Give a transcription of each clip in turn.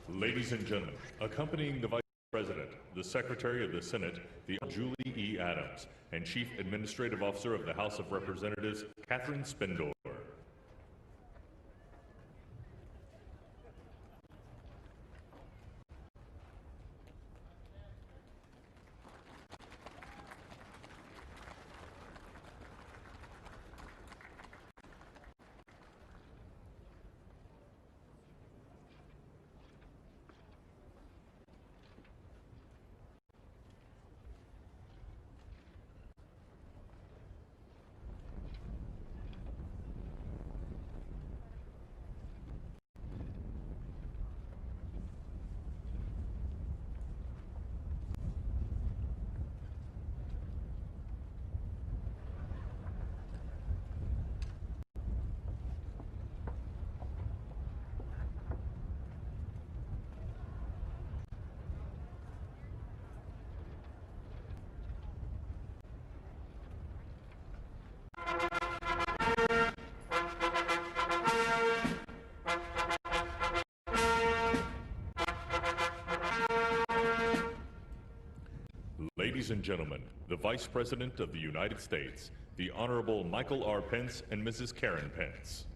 Ladies and gentlemen, accompanying the Vice President, the Secretary of the Senate, the Julie E. Adams, and Chief Administrative Officer of the House of Representatives, Catherine Spindor. Ladies and gentlemen, the Vice President of the United States, the Honorable Michael R. Pence and Mrs. Karen Pence.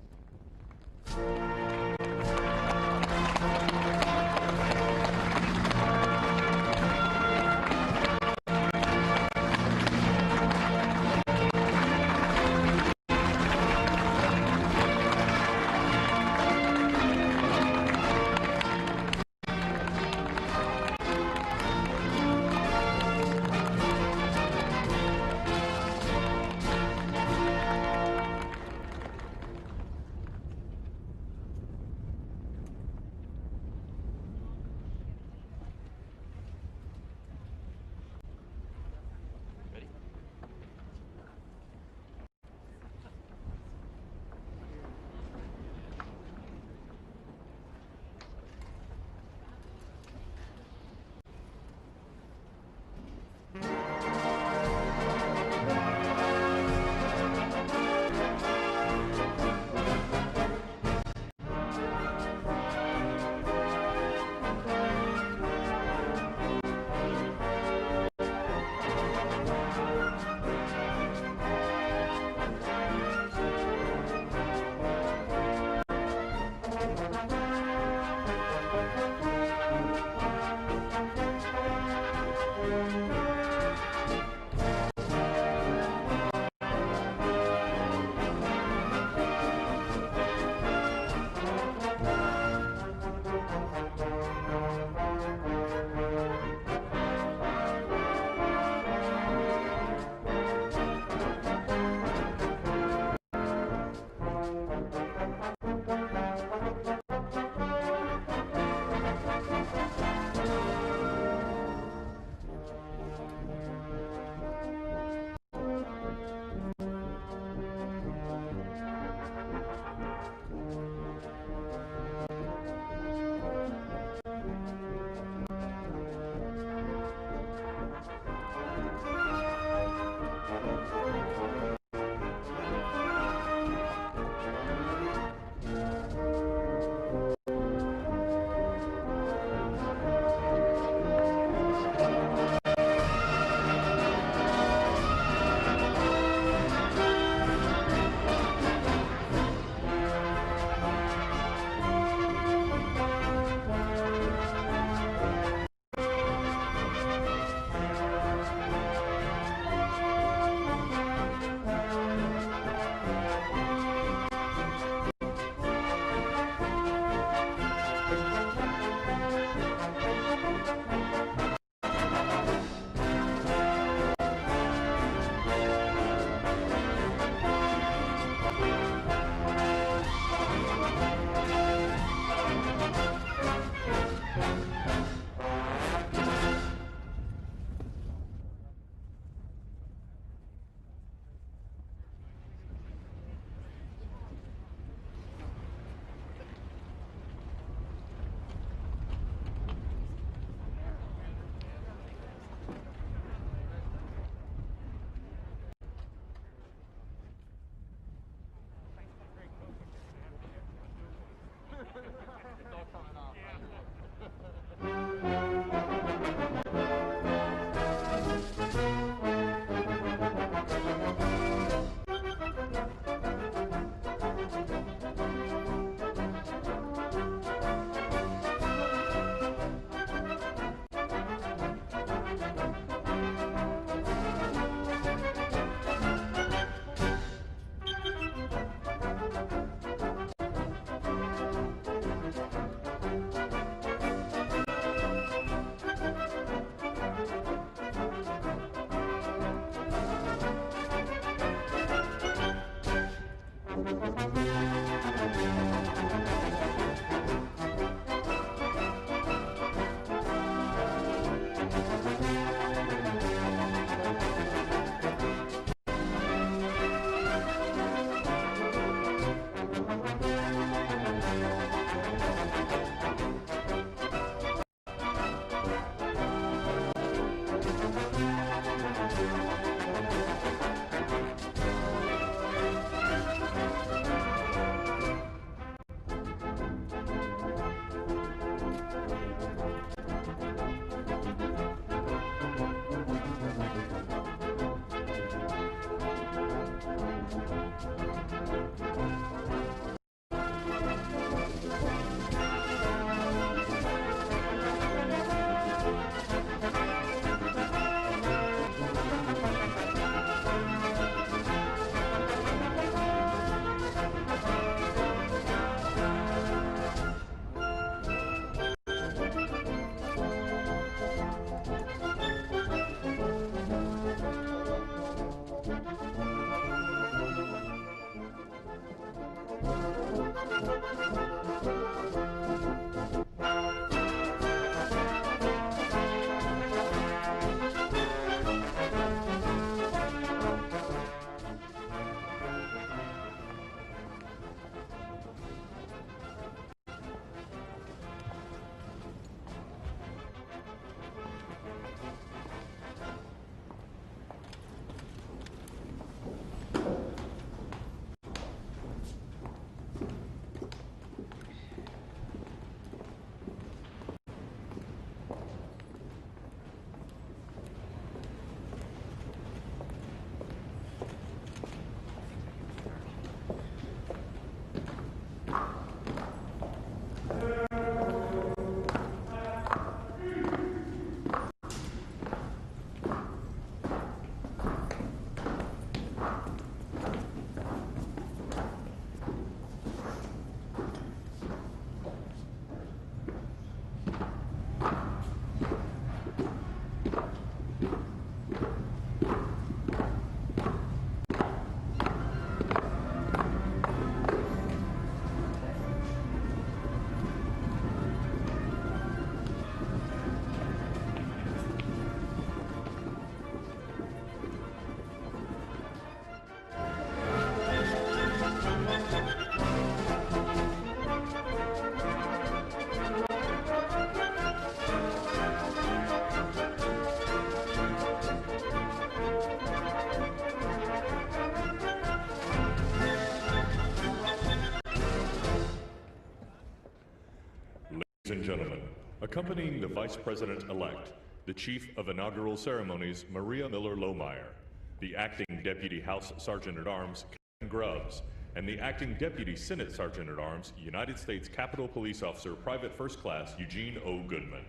Ladies and gentlemen, accompanying the Vice President-elect, the Chief of Inaugural Ceremonies, Maria Miller-Lohmeyer, the Acting Deputy House Sergeant-at-Arms, Kevin Grubbs, and the Acting Deputy Senate Sergeant-at-Arms, United States Capitol Police Officer Private First Class Eugene O. Goodman.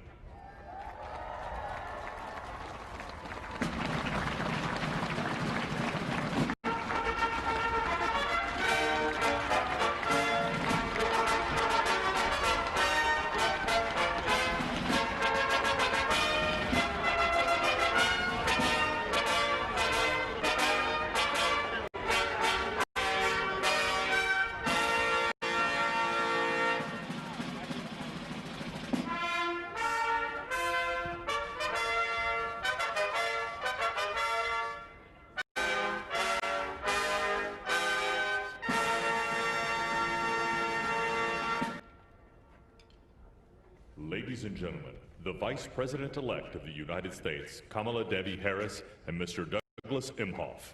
Ladies and gentlemen, the Vice President-elect of the United States, Kamala Devi Harris, and Mr. Douglas Imhoff.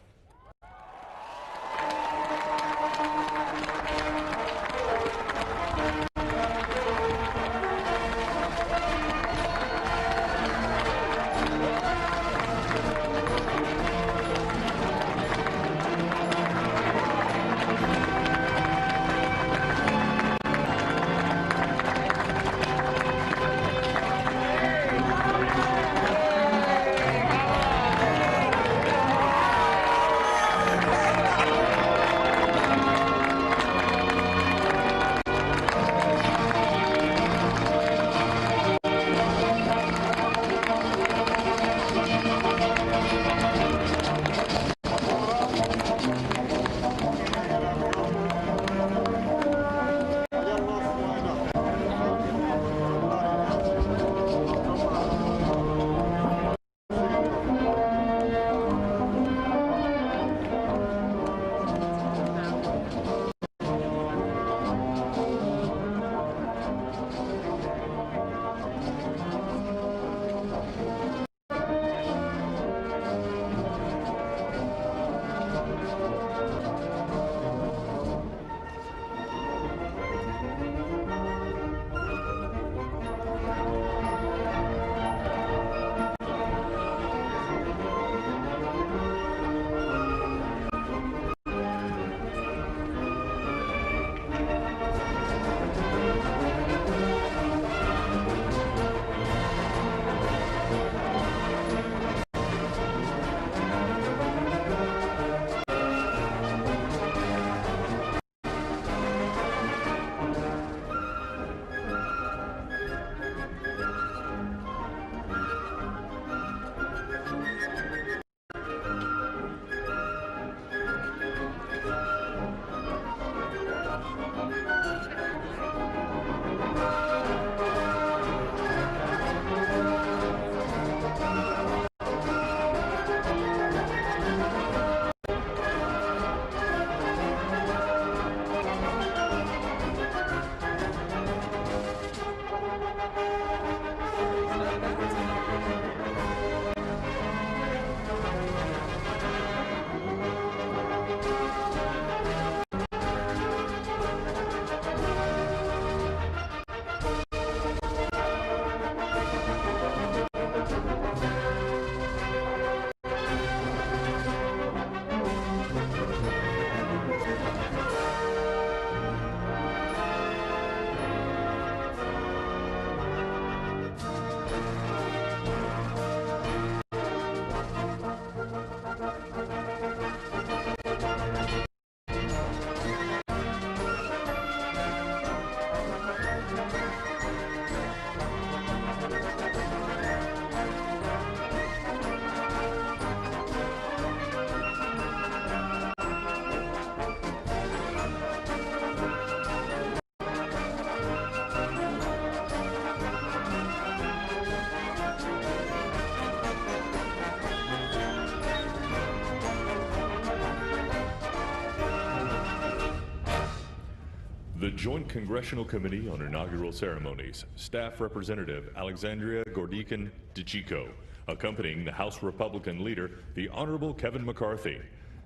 Joint Congressional Committee on Inaugural Ceremonies, Staff Representative Alexandria Gordican-DeChico, accompanying the House Republican Leader, the Honorable Kevin McCarthy.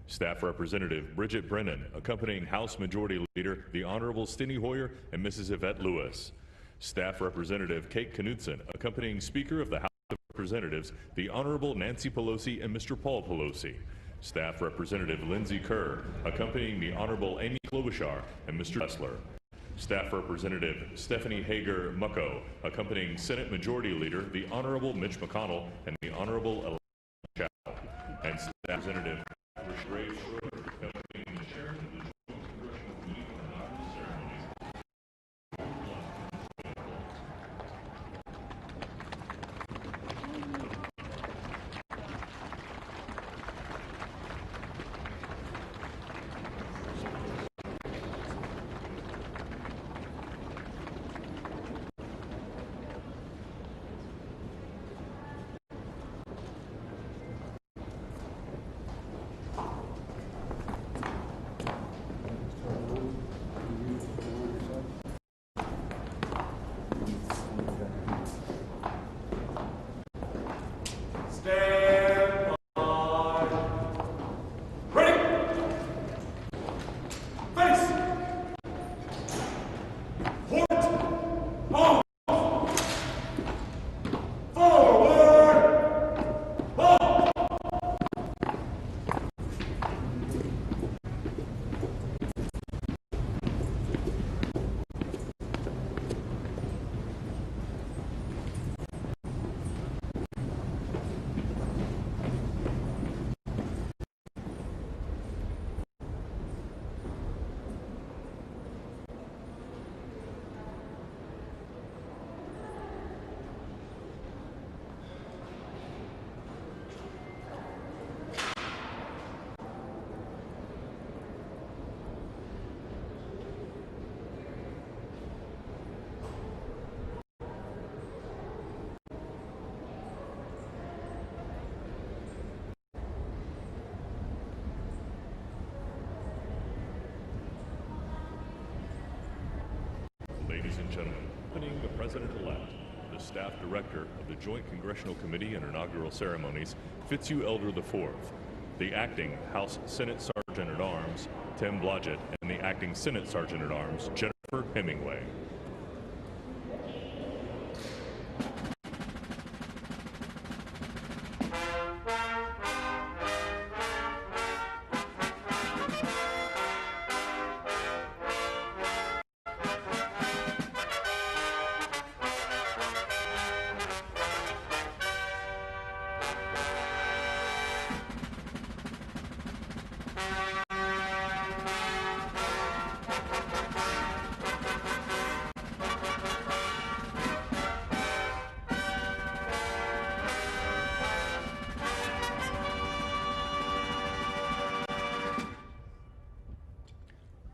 Staff Representative Bridget Brennan, accompanying House Majority Leader, the Honorable Steny Hoyer and Mrs. Yvette Lewis. Staff Representative Kate Knudsen, accompanying Speaker of the House of Representatives, the Honorable Nancy Pelosi and Mr. Paul Pelosi. Staff Representative Lindsey Kerr, accompanying the Honorable Amy Klobuchar and Mr. Kessler. Staff Representative Stephanie Hager Mucko, accompanying Senate Majority Leader, the Honorable Mitch McConnell and the Honorable Elijah Chow. And Staff Representative Ray Schroeder, accompanying the Chairman of the Joint Congressional Committee on Inaugural Ceremonies. Stand by. Ready. Face. Point. Off. Forward. Ball. Ladies and gentlemen, accompanying the President-elect, the Staff Director of the Joint Congressional Committee on Inaugural Ceremonies, Fitzhugh Elder IV, the Acting House Senate Sergeant-at-Arms, Tim Blodgett, and the Acting Senate Sergeant-at-Arms, Jennifer Hemingway.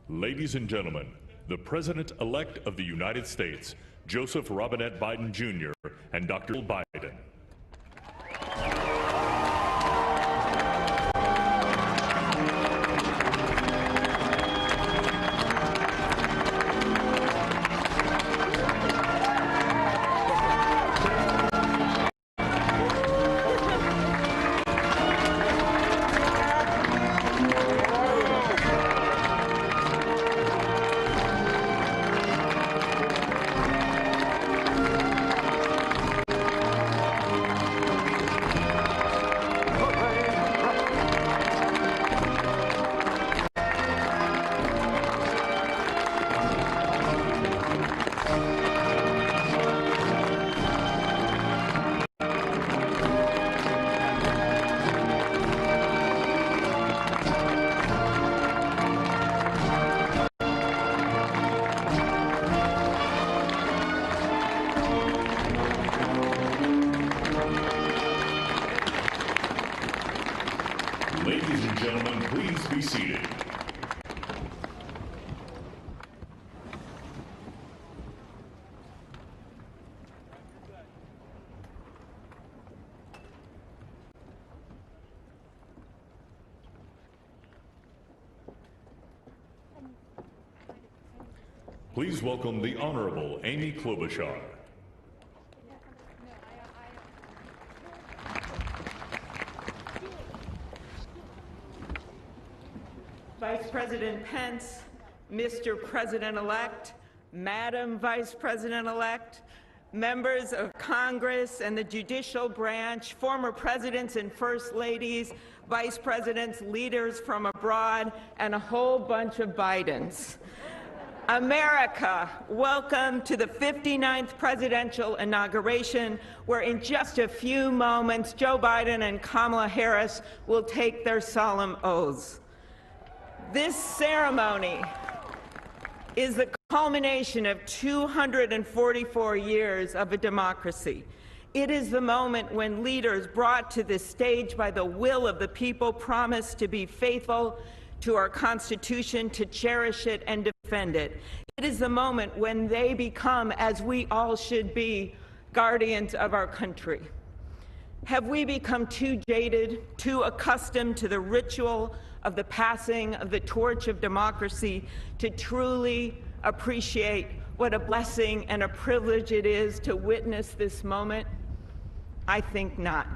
Ladies and gentlemen, the President-elect of the United States, Joseph Robinette Biden Jr., and Dr. Biden. Ladies and gentlemen, please be seated. Please welcome the Honorable Amy Klobuchar. Vice President Pence, Mr. President-elect, Madam Vice President-elect, members of Congress and the judicial branch, former presidents and first ladies, vice presidents, leaders from abroad, and a whole bunch of Bidens. America, welcome to the 59th presidential inauguration, where in just a few moments, Joe Biden and Kamala Harris will take their solemn oaths. This ceremony is the culmination of 244 years of a democracy. It is the moment when leaders brought to this stage by the will of the people promise to be faithful to our Constitution, to cherish it and defend it. It is the moment when they become, as we all should be, guardians of our country. Have we become too jaded, too accustomed to the ritual of the passing of the torch of democracy to truly appreciate what a blessing and a privilege it is to witness this moment? I think not.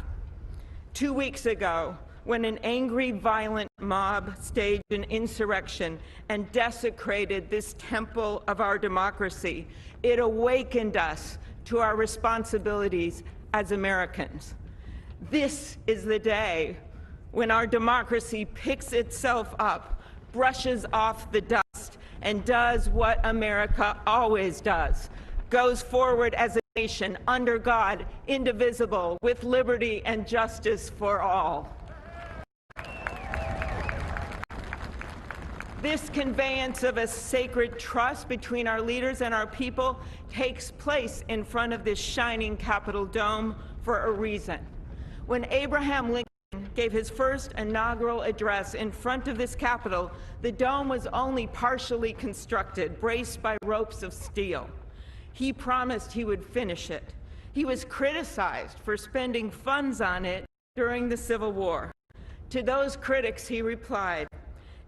2 weeks ago, when an angry, violent mob staged an insurrection and desecrated this temple of our democracy, it awakened us to our responsibilities as Americans. This is the day when our democracy picks itself up, brushes off the dust, and does what America always does, goes forward as a nation under God, indivisible, with liberty and justice for all. This conveyance of a sacred trust between our leaders and our people takes place in front of this shining Capitol dome for a reason. When Abraham Lincoln gave his first inaugural address in front of this Capitol, the dome was only partially constructed, braced by ropes of steel. He promised he would finish it. He was criticized for spending funds on it during the Civil War. To those critics, he replied,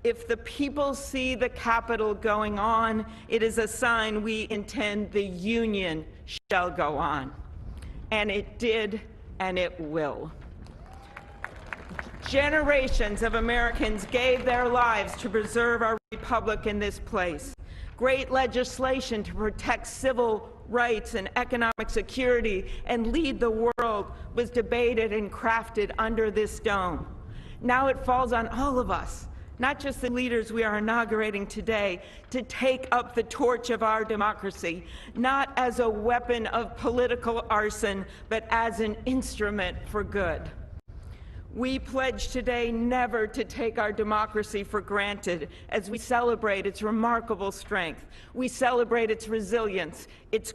"If the people see the Capitol going on, it is a sign we intend the Union shall go on." And it did, and it will. Generations of Americans gave their lives to preserve our republic in this place. Great legislation to protect civil rights and economic security and lead the world was debated and crafted under this dome. Now it falls on all of us, not just the leaders we are inaugurating today, to take up the torch of our democracy, not as a weapon of political arson, but as an instrument for good. We pledge today never to take our democracy for granted as we celebrate its remarkable strength. We celebrate its resilience, its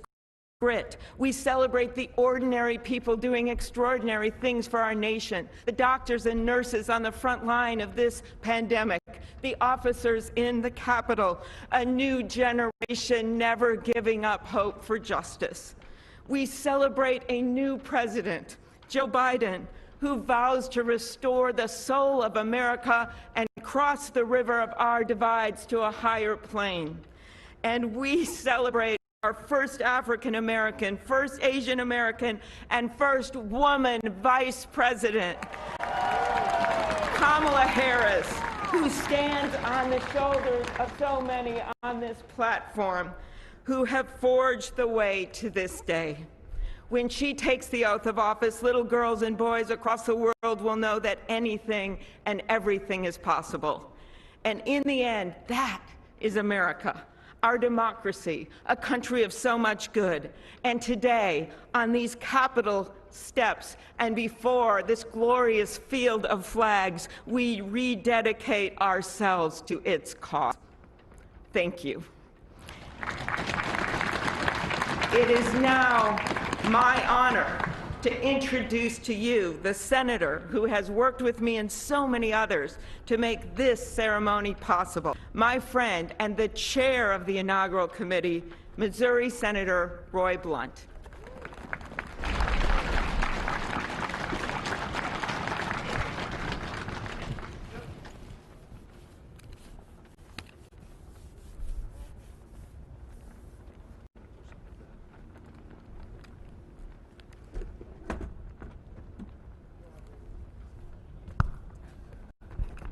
grit. We celebrate the ordinary people doing extraordinary things for our nation, the doctors and nurses on the front line of this pandemic, the officers in the Capitol, a new generation never giving up hope for justice. We celebrate a new president, Joe Biden, who vows to restore the soul of America and cross the river of our divides to a higher plane. And we celebrate our first African American, first Asian American, and first woman vice president, Kamala Harris, who stands on the shoulders of so many on this platform who have forged the way to this day. When she takes the oath of office, little girls and boys across the world will know that anything and everything is possible. And in the end, that is America, our democracy, a country of so much good. And today, on these Capitol steps and before this glorious field of flags, we rededicate ourselves to its cause. Thank you. It is now my honor to introduce to you the senator who has worked with me and so many others to make this ceremony possible, my friend and the chair of the inaugural committee, Missouri Senator Roy Blunt.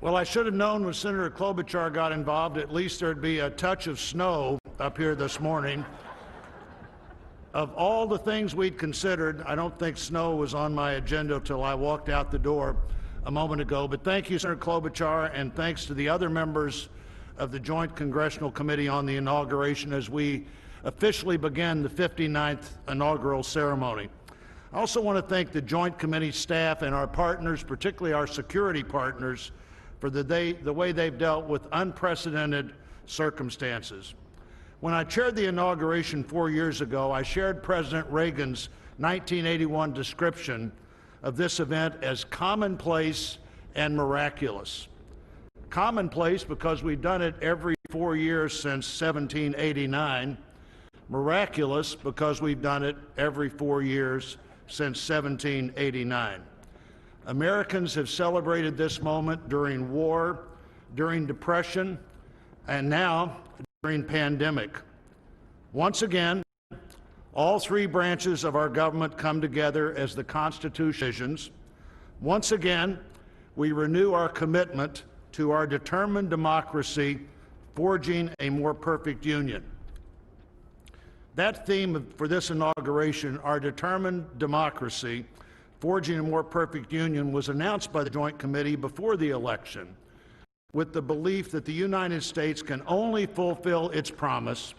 Well, I should have known when Senator Klobuchar got involved, at least there'd be a touch of snow up here this morning. Of all the things we'd considered, I don't think snow was on my agenda till I walked out the door a moment ago. But thank you, Senator Klobuchar, and thanks to the other members of the Joint Congressional Committee on the Inauguration as we officially begin the 59th inaugural ceremony. I also want to thank the Joint Committee staff and our partners, particularly our security partners, for the way they've dealt with unprecedented circumstances. When I chaired the inauguration 4 years ago, I shared President Reagan's 1981 description of this event as commonplace and miraculous. Commonplace because we've done it every 4 years since 1789. Miraculous because we've done it every 4 years since 1789. Americans have celebrated this moment during war, during depression, and now during pandemic. Once again, all three branches of our government come together as the Constitution visions. Once again, we renew our commitment to our determined democracy, forging a more perfect union. That theme for this inauguration, our determined democracy, forging a more perfect union, was announced by the Joint Committee before the election with the belief that the United States can only fulfill its promise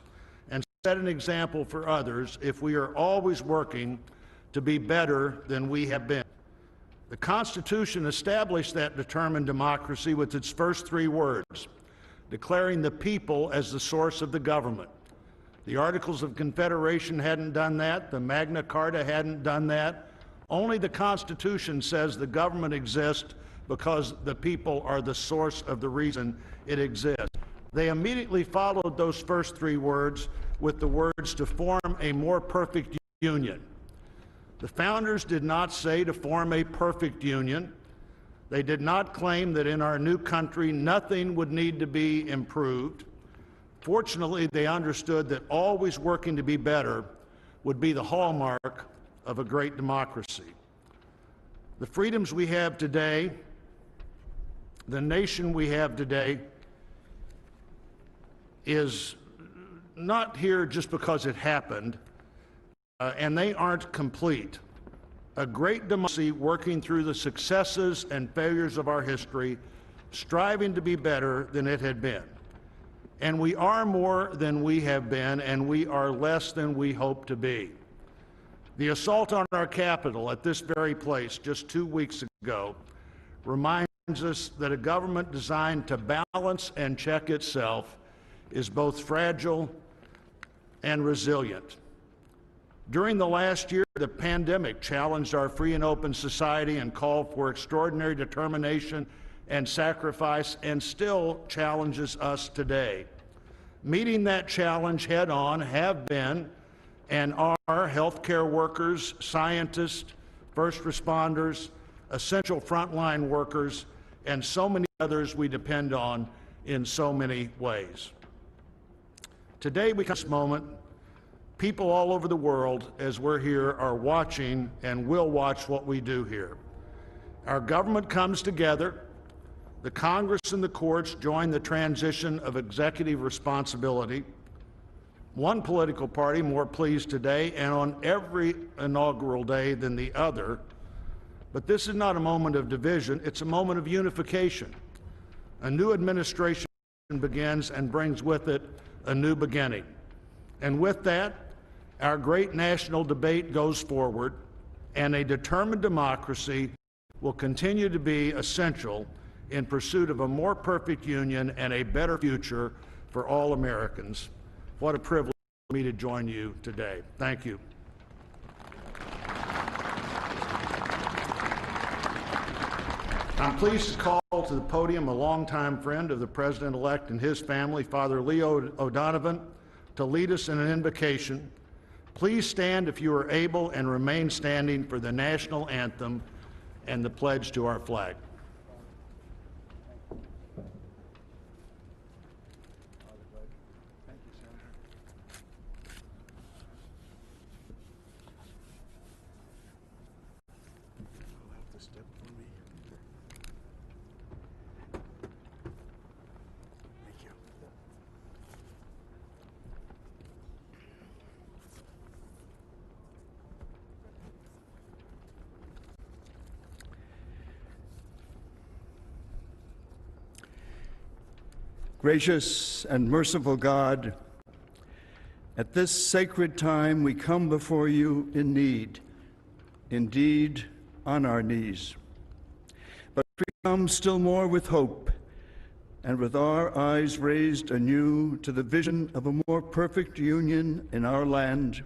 and set an example for others if we are always working to be better than we have been. The Constitution established that determined democracy with its first three words, declaring the people as the source of the government. The Articles of Confederation hadn't done that. The Magna Carta hadn't done that. Only the Constitution says the government exists because the people are the source of the reason it exists. They immediately followed those first three words with the words to form a more perfect union. The founders did not say to form a perfect union. They did not claim that in our new country nothing would need to be improved. Fortunately, they understood that always working to be better would be the hallmark of a great democracy. The freedoms we have today, the nation we have today, is not here just because it happened, and they aren't complete. A great democracy working through the successes and failures of our history, striving to be better than it had been. And we are more than we have been, and we are less than we hope to be. The assault on our Capitol at this very place just 2 weeks ago reminds us that a government designed to balance and check itself is both fragile and resilient. During the last year, the pandemic challenged our free and open society and called for extraordinary determination and sacrifice, and still challenges us today. Meeting that challenge head on have been and are healthcare workers, scientists, first responders, essential frontline workers, and so many others we depend on in so many ways. Today we come to this moment, people all over the world, as we're here, are watching and will watch what we do here. Our government comes together. The Congress and the courts join the transition of executive responsibility. One political party more pleased today and on every inaugural day than the other. But this is not a moment of division, it's a moment of unification. A new administration begins and brings with it a new beginning. And with that, our great national debate goes forward, and a determined democracy will continue to be essential in pursuit of a more perfect union and a better future for all Americans. What a privilege for me to join you today. Thank you. I'm pleased to call to the podium a longtime friend of the President-elect and his family, Father Leo O'Donovan, to lead us in an invocation. Please stand if you are able and remain standing for the national anthem and the pledge to our flag. Gracious and merciful God, at this sacred time we come before you in need, indeed on our knees. But we come still more with hope and with our eyes raised anew to the vision of a more perfect union in our land,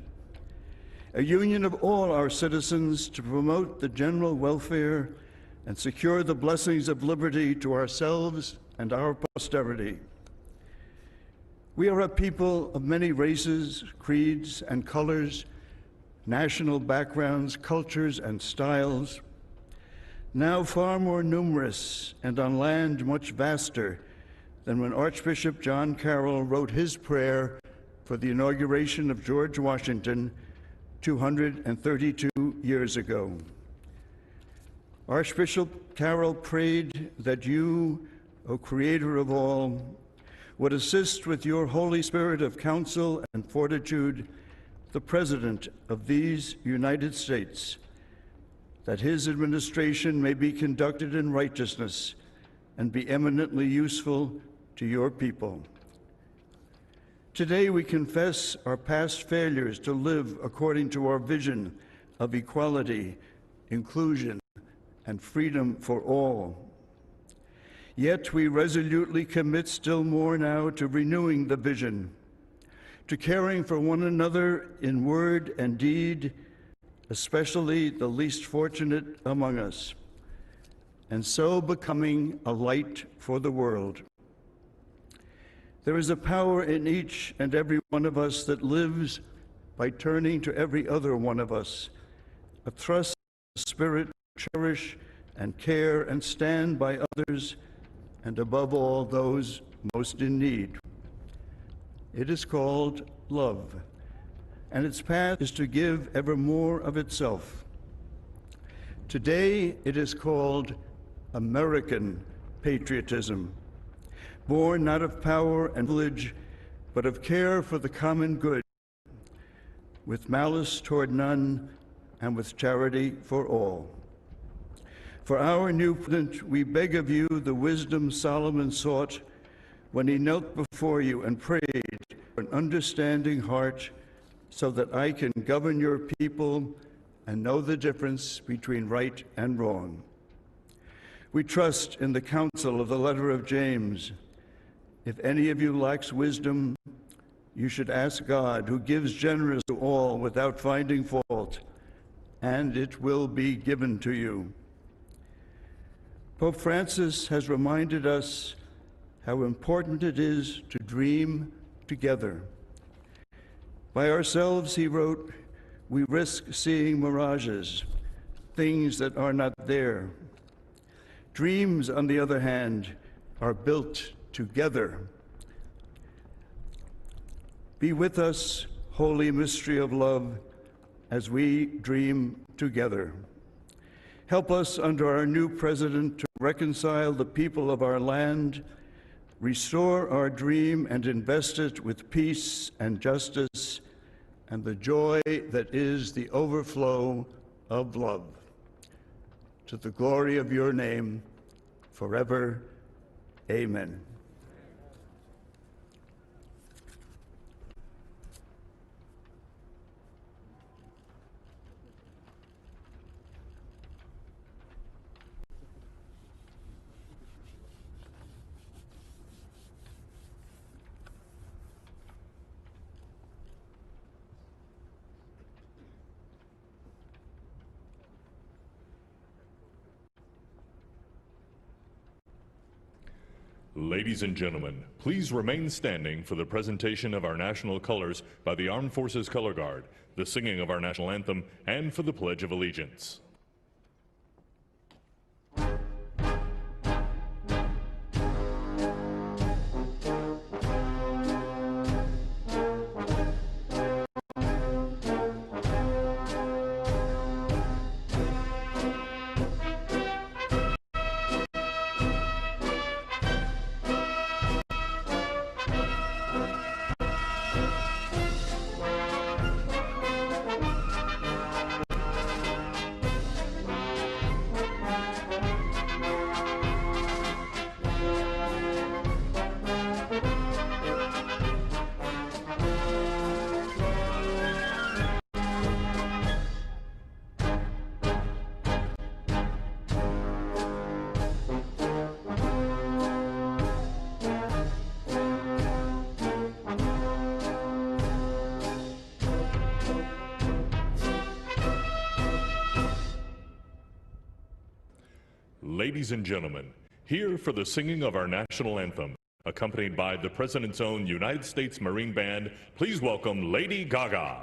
a union of all our citizens to promote the general welfare and secure the blessings of liberty to ourselves and our posterity. We are a people of many races, creeds, and colors, national backgrounds, cultures, and styles, now far more numerous and on land much vaster than when Archbishop John Carroll wrote his prayer for the inauguration of George Washington 232 years ago. Archbishop Carroll prayed that you, O Creator of all, would assist with your Holy Spirit of counsel and fortitude the President of these United States, that his administration may be conducted in righteousness and be eminently useful to your people. Today we confess our past failures to live according to our vision of equality, inclusion, and freedom for all. Yet we resolutely commit still more now to renewing the vision, to caring for one another in word and deed, especially the least fortunate among us, and so becoming a light for the world. There is a power in each and every one of us that lives by turning to every other one of us, a thrust of the Spirit to cherish and care and stand by others, and above all, those most in need. It is called love, and its path is to give ever more of itself. Today, it is called American patriotism, born not of power and privilege, but of care for the common good, with malice toward none, and with charity for all. For our new president, we beg of you the wisdom Solomon sought when he knelt before you and prayed for an understanding heart, so that I can govern your people and know the difference between right and wrong. We trust in the counsel of the letter of James. If any of you lacks wisdom, you should ask God, who gives generously to all without finding fault, and it will be given to you. Pope Francis has reminded us how important it is to dream together. By ourselves, he wrote, we risk seeing mirages, things that are not there. Dreams, on the other hand, are built together. Be with us, holy mystery of love, as we dream together. Help us under our new president to reconcile the people of our land, restore our dream and invest it with peace and justice and the joy that is the overflow of love. To the glory of your name, forever, amen. Ladies and gentlemen, please remain standing for the presentation of our national colors by the Armed Forces Color Guard, the singing of our national anthem, and for the Pledge of Allegiance. ladies and gentlemen, here for the singing of our national anthem, accompanied by the President's own United States Marine Band, please welcome Lady Gaga.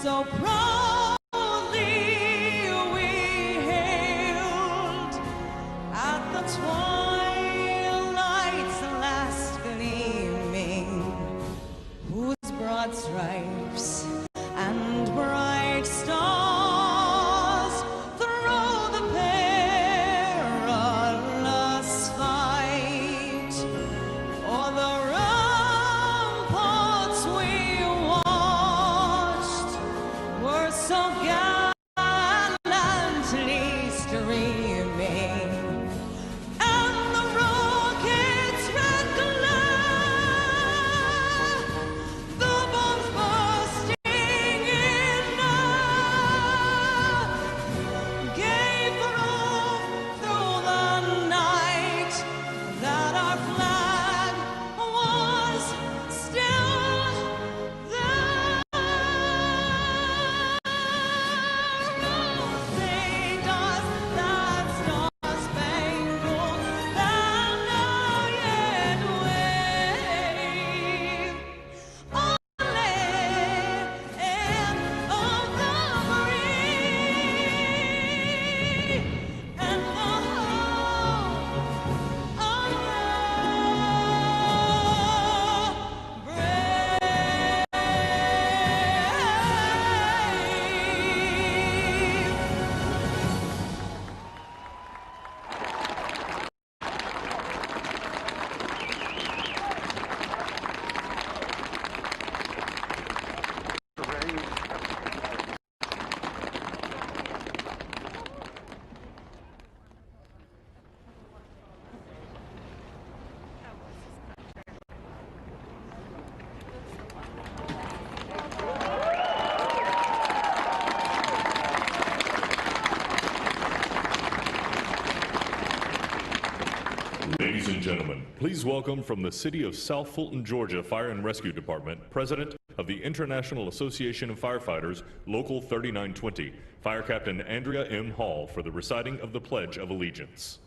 So proudly we hailed at the twilight's last gleaming, whose broad stripes and bright stars through the perilous fight o'er the ramparts we were so gallantly streaming, and the rocket's red glare, the bombs bursting in air, gave proof through the night that our flag was still there. Ladies and gentlemen, please welcome from the City of South Fulton, Georgia Fire and Rescue Department, President of the International Association of Firefighters, Local 3920, Fire Captain Andrea M. Hall, for the reciting of the Pledge of Allegiance.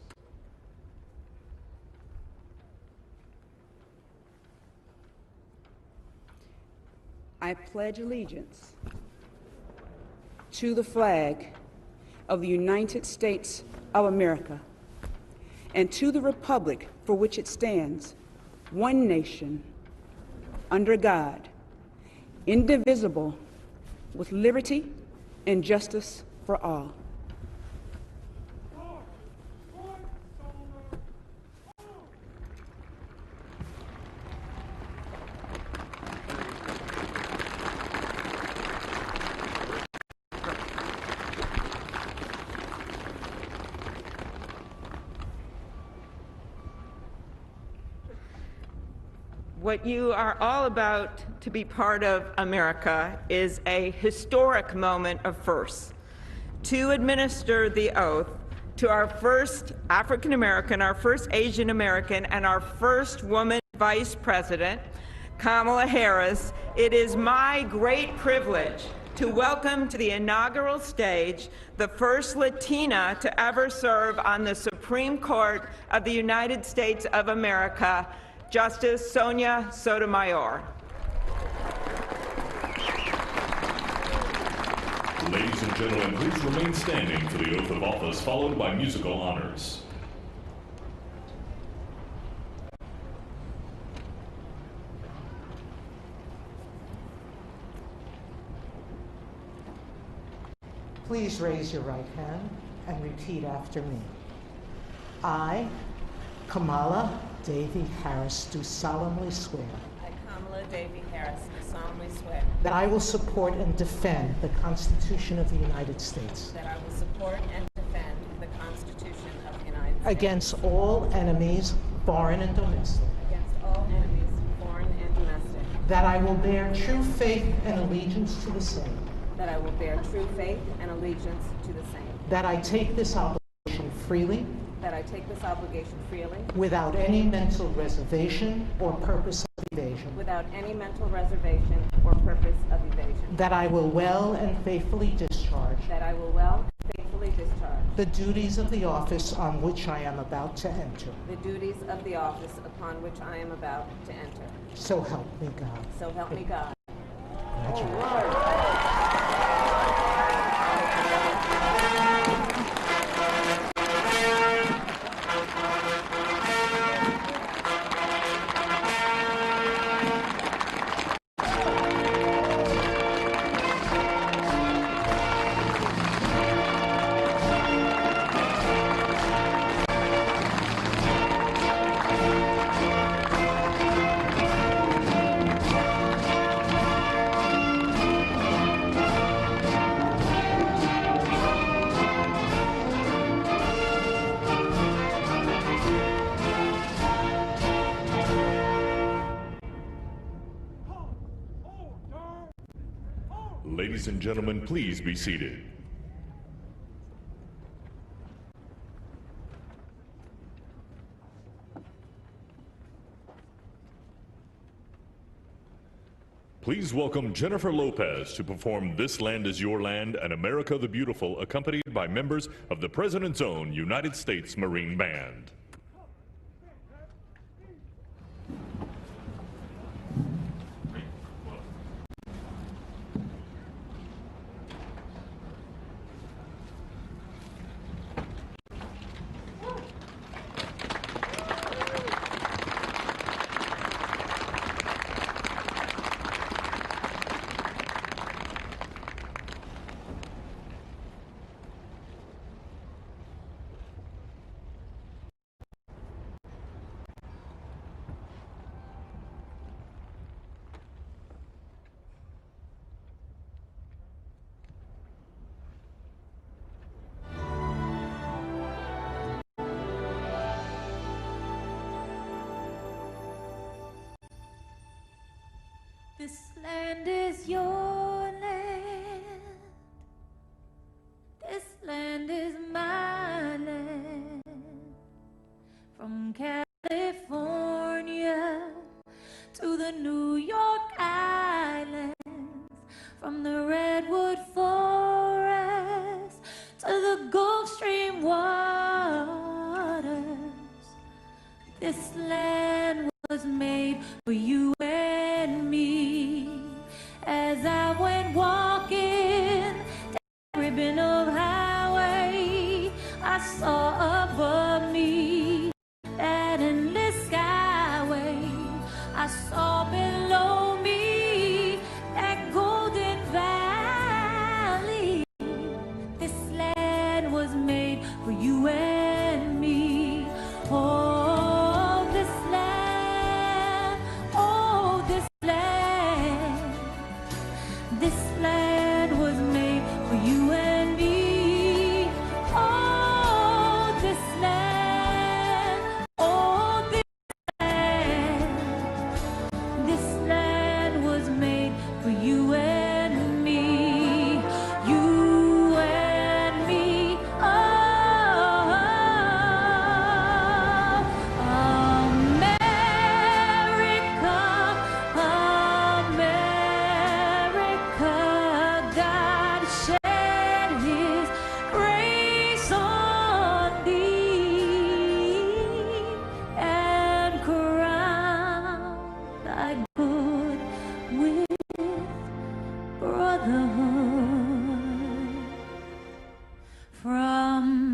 I pledge allegiance to the flag of the United States of America and to the republic for which it stands, one nation, under God, indivisible, with liberty and justice for all. What you are all about to be part of, America, is a historic moment of firsts. To administer the oath to our first African American, our first Asian American, and our first woman Vice President, Kamala Harris, it is my great privilege to welcome to the inaugural stage the first Latina to ever serve on the Supreme Court of the United States of America, Justice Sonia Sotomayor. Ladies and gentlemen, please remain standing for the oath of office, followed by musical honors. Please raise your right hand and repeat after me. I, Kamala Davy Harris, do solemnly swear I, Kamala Davy Harris, do solemnly swear that I will support and defend the Constitution of the United States that I will support and defend the Constitution of the United States against all enemies, foreign and domestic, against all enemies, foreign and domestic, that I will bear true faith and allegiance to the same, that I will bear true faith and allegiance to the same, that I take this obligation freely, that I take this obligation freely, without any mental reservation or purpose of evasion, without any mental reservation or purpose of evasion, that I will well and faithfully discharge that I will well and faithfully discharge the duties of the office on which I am about to enter. the duties of the office upon which I am about to enter. So help me God. So help me God. Congratulations. Ladies and gentlemen, please be seated. Please welcome Jennifer Lopez to perform This Land Is Your Land and America the Beautiful, accompanied by members of the President's Own United States Marine Band. This land is your land. This land is my land. From California to the New York Islands, from the Redwood Forest to the Gulf Stream waters. This land was made for you and me. As I went walking down the ribbon of highway, I saw above me that endless skyway. I saw below me that golden valley. This land was made for you and me. Oh, this land, this land.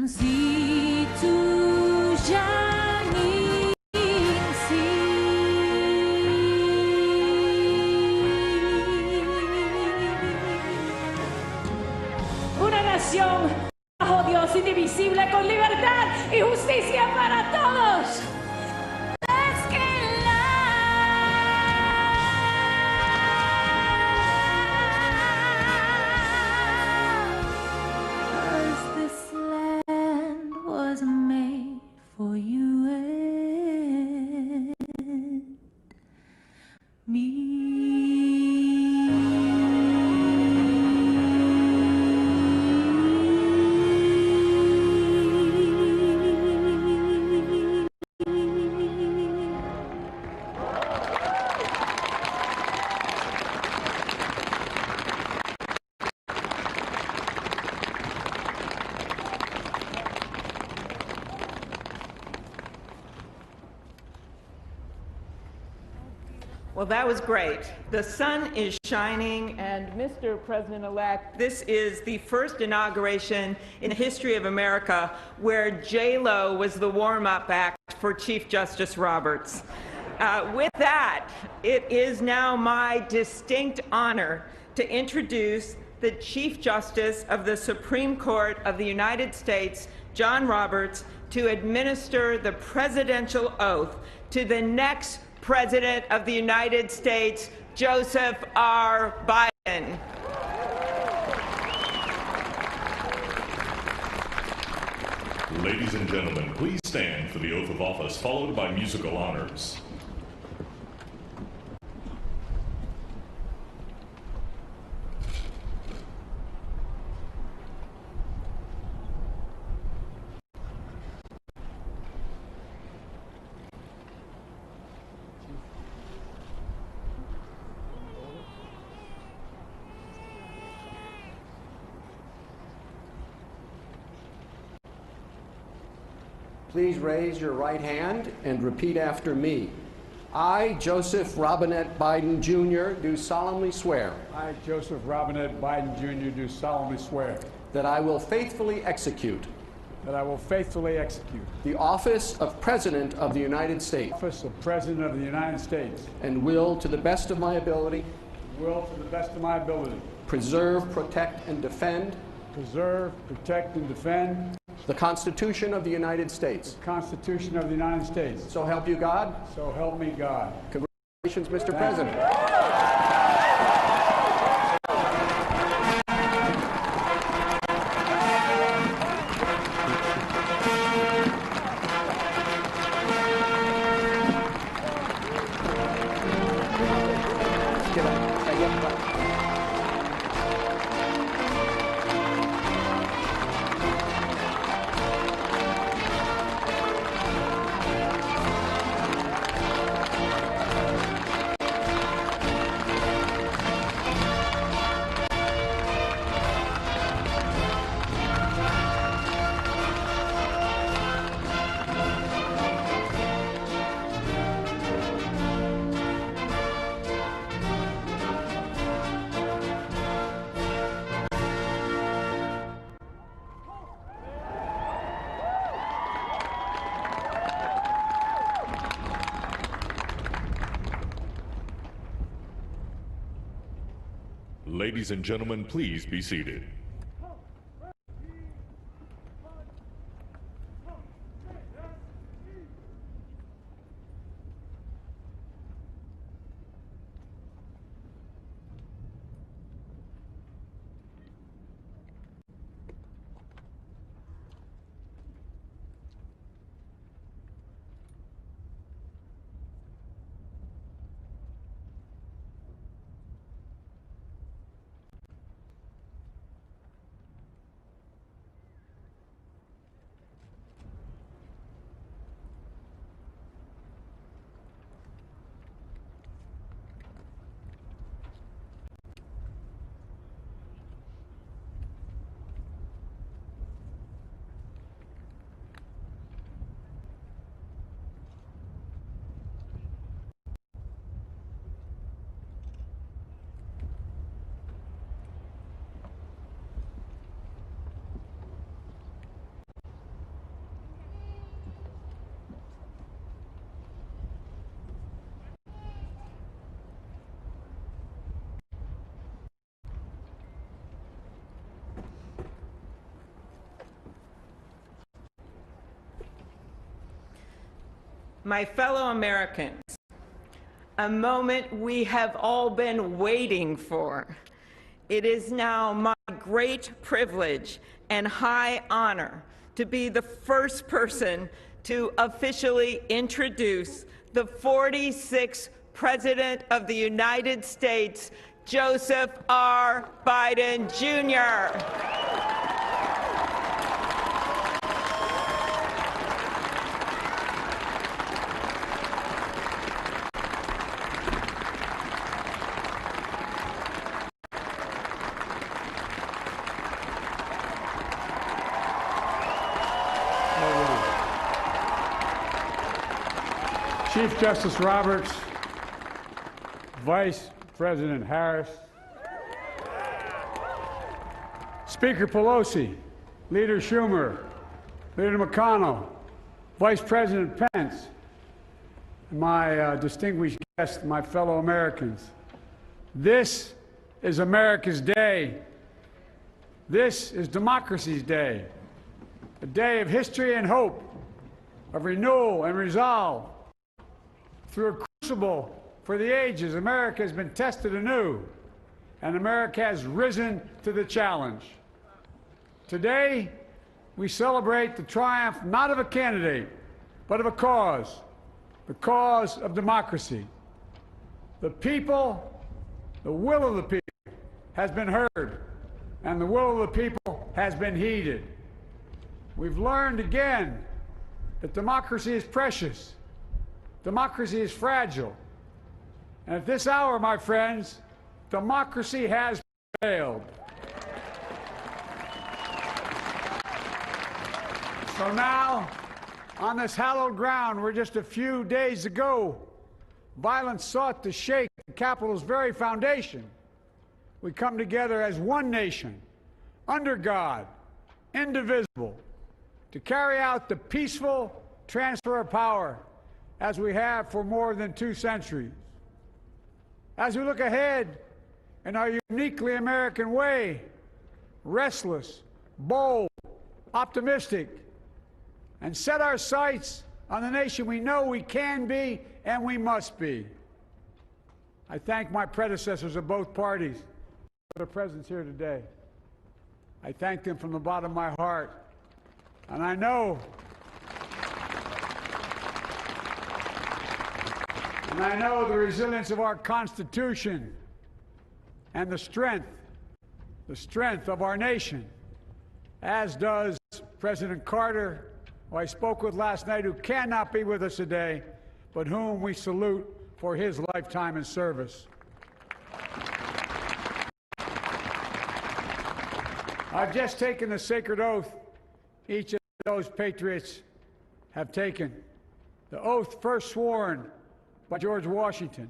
Si tu Janine, si una nación bajo Dios indivisible con libertad y justicia para todos. Es que this land was made for you and me. Well, that was great. The sun is shining, and Mr. President-elect, this is the first inauguration in the history of America where J-Lo was the warm-up act for Chief Justice Roberts. With that, it is now my distinct honor to introduce the Chief Justice of the Supreme Court of the United States, John Roberts, to administer the presidential oath to the next President of the United States, Joseph R. Biden. Ladies and gentlemen, please stand for the oath of office, followed by musical honors. Please raise your right hand and repeat after me. I, Joseph Robinette Biden, Jr., do solemnly swear I, Joseph Robinette Biden, Jr., do solemnly swear that I will faithfully execute the office of President of the United States office of President of the United States and will, to the best of my ability, preserve, protect, and defend the Constitution of the United States. the Constitution of the United States. So help you God. So help me God. Congratulations, Mr. President. Ladies and gentlemen, please be seated. My fellow Americans, a moment we have all been waiting for. It is now my great privilege and high honor to be the first person to officially introduce the 46th President of the United States, Joseph R. Biden, Jr. Chief Justice Roberts, Vice President Harris, Speaker Pelosi, Leader Schumer, Leader McConnell, Vice President Pence, and my distinguished guests, my fellow Americans. This is America's day. This is democracy's day, a day of history and hope, of renewal and resolve. Through a crucible for the ages, America has been tested anew, and America has risen to the challenge. Today, we celebrate the triumph not of a candidate, but of a cause, the cause of democracy. The people, the will of the people has been heard, and the will of the people has been heeded. We've learned again that democracy is precious. Democracy is fragile. And at this hour, my friends, democracy has failed. So now, on this hallowed ground where just a few days ago, violence sought to shake the Capitol's very foundation, we come together as one nation, under God, indivisible, to carry out the peaceful transfer of power as we have for more than 2 centuries. As we look ahead in our uniquely American way, restless, bold, optimistic, and set our sights on the nation we know we can be and we must be. I thank my predecessors of both parties for their presence here today. I thank them from the bottom of my heart. And I know the resilience of our Constitution and the strength of our nation, as does President Carter, who I spoke with last night, who cannot be with us today, but whom we salute for his lifetime in service. I've just taken the sacred oath each of those patriots have taken. The oath first sworn by George Washington.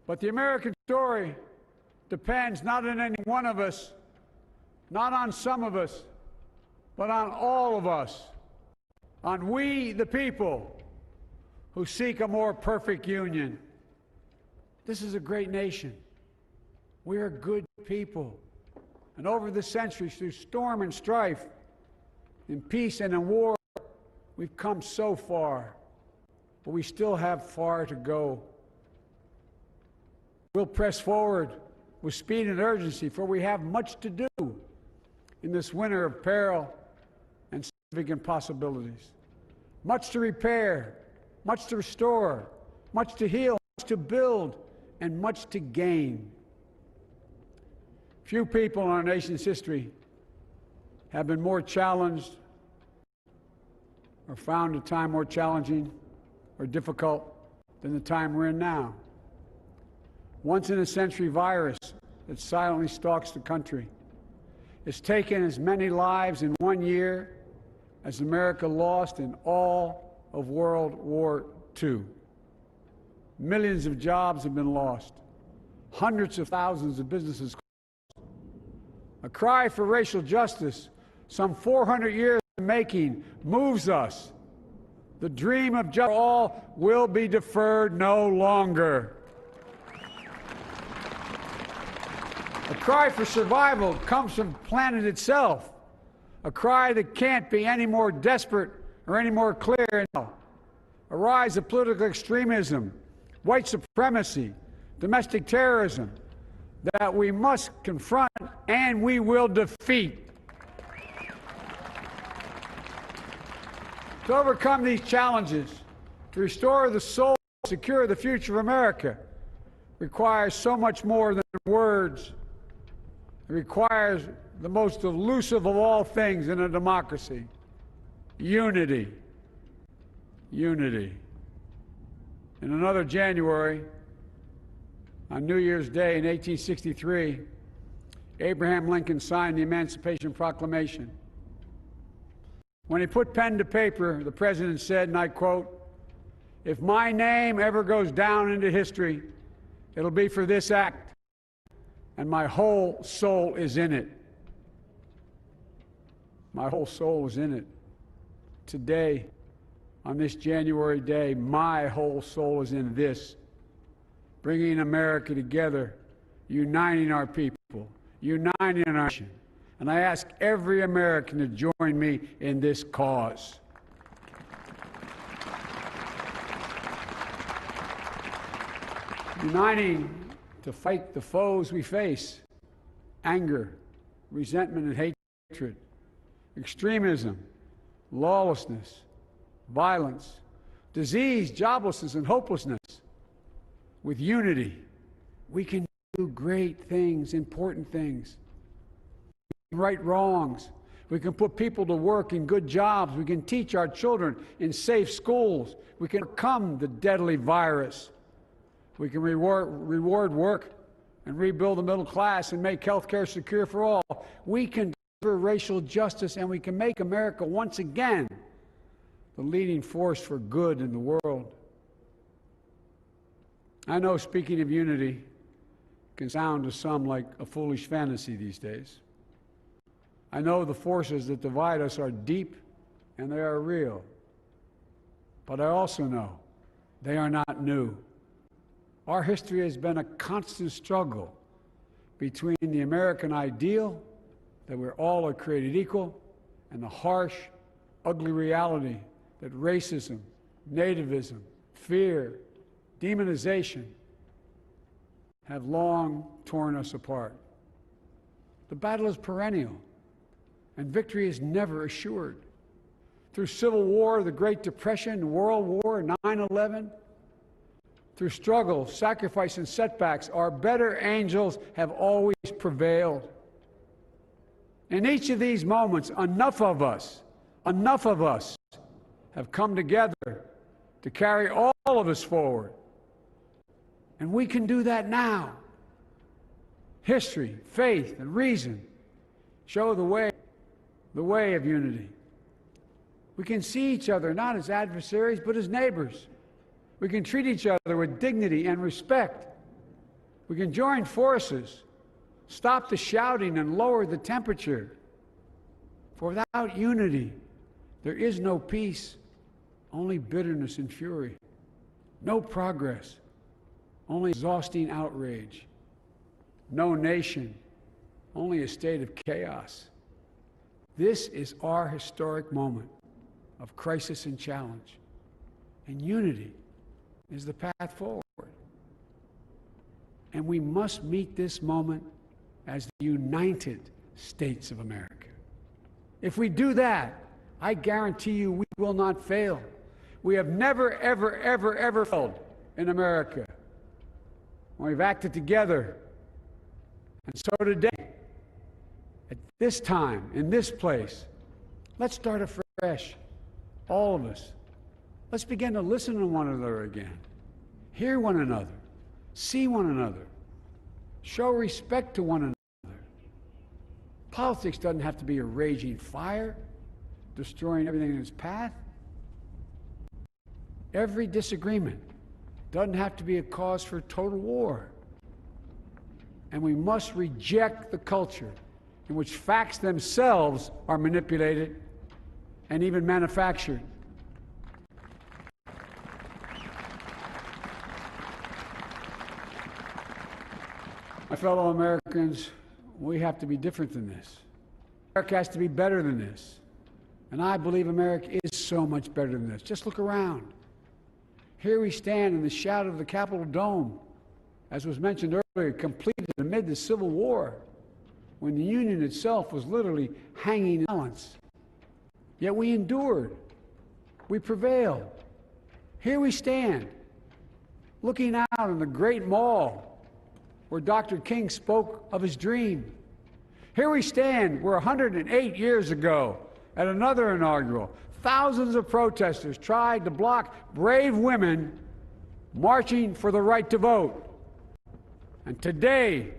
But the American story depends not on any one of us, not on some of us, but on all of us, on we the people who seek a more perfect union. This is a great nation. We are good people. And over the centuries, through storm and strife, in peace and in war, we've come so far. But we still have far to go. We'll press forward with speed and urgency, for we have much to do in this winter of peril and significant possibilities. Much to repair, much to restore, much to heal, much to build, and much to gain. Few people in our nation's history have been more challenged or found a time more challenging or difficult than the time we're in now. Once-in-a-century virus that silently stalks the country. It's taken as many lives in 1 year as America lost in all of World War II. Millions of jobs have been lost. Hundreds of thousands of businesses closed. A cry for racial justice, some 400 years in the making, moves us. The dream of justice for all will be deferred no longer. A cry for survival comes from the planet itself. A cry that can't be any more desperate or any more clear. a rise of political extremism, white supremacy, domestic terrorism that we must confront and we will defeat. To overcome these challenges, to restore the soul, secure the future of America, requires so much more than words. It requires the most elusive of all things in a democracy: unity. Unity. In another January, on New Year's Day in 1863, Abraham Lincoln signed the Emancipation Proclamation. When he put pen to paper, the president said, and I quote, "If my name ever goes down into history, it'll be for this act, and my whole soul is in it." My whole soul is in it. Today, on this January day, my whole soul is in this: bringing America together, uniting our people, uniting our nation. And I ask every American to join me in this cause. Uniting to fight the foes we face: anger, resentment and hatred, extremism, lawlessness, violence, disease, joblessness, and hopelessness. With unity, we can do great things, important things. We can right wrongs. We can put people to work in good jobs. We can teach our children in safe schools. We can overcome the deadly virus. We can reward work and rebuild the middle class and make health care secure for all. We can deliver racial justice, and we can make America once again the leading force for good in the world. I know speaking of unity can sound to some like a foolish fantasy these days. I know the forces that divide us are deep and they are real. But I also know they are not new. Our history has been a constant struggle between the American ideal that we're all are created equal and the harsh, ugly reality that racism, nativism, fear, demonization have long torn us apart. The battle is perennial, and victory is never assured. Through Civil War, the Great Depression, World War, 9/11, through struggle, sacrifice, and setbacks, our better angels have always prevailed. In each of these moments, enough of us have come together to carry all of us forward. And we can do that now. History, faith, and reason show the way of unity. We can see each other not as adversaries, but as neighbors. We can treat each other with dignity and respect. We can join forces, stop the shouting, and lower the temperature. For without unity, there is no peace, only bitterness and fury. No progress, only exhausting outrage. No nation, only a state of chaos. This is our historic moment of crisis and challenge. And unity is the path forward. And we must meet this moment as the United States of America. If we do that, I guarantee you we will not fail. We have never, ever, ever, ever failed in America. We've acted together. And so today, at this time, in this place, let's start afresh, all of us. Let's begin to listen to one another again, hear one another, see one another, show respect to one another. Politics doesn't have to be a raging fire, destroying everything in its path. Every disagreement doesn't have to be a cause for total war. And we must reject the culture in which facts themselves are manipulated and even manufactured. My fellow Americans, we have to be different than this. America has to be better than this. And I believe America is so much better than this. Just look around. Here we stand in the shadow of the Capitol Dome, as was mentioned earlier, completed amid the Civil War, when the Union itself was literally hanging in balance. Yet we endured. We prevailed. Here we stand, looking out on the great mall where Dr. King spoke of his dream. Here we stand where 108 years ago, at another inaugural, thousands of protesters tried to block brave women marching for the right to vote. And today,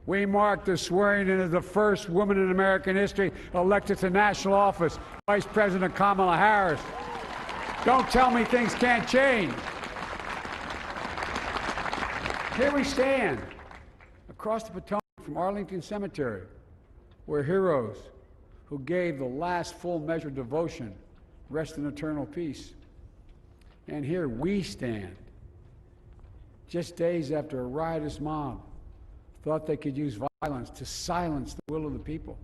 we mark the swearing in of the first woman in American history elected to national office, Vice President Kamala Harris. Don't tell me things can't change. Here we stand across the Potomac from Arlington Cemetery, where heroes who gave the last full measure of devotion rest in eternal peace. And here we stand, just days after a riotous mob thought they could use violence to silence the will of the people,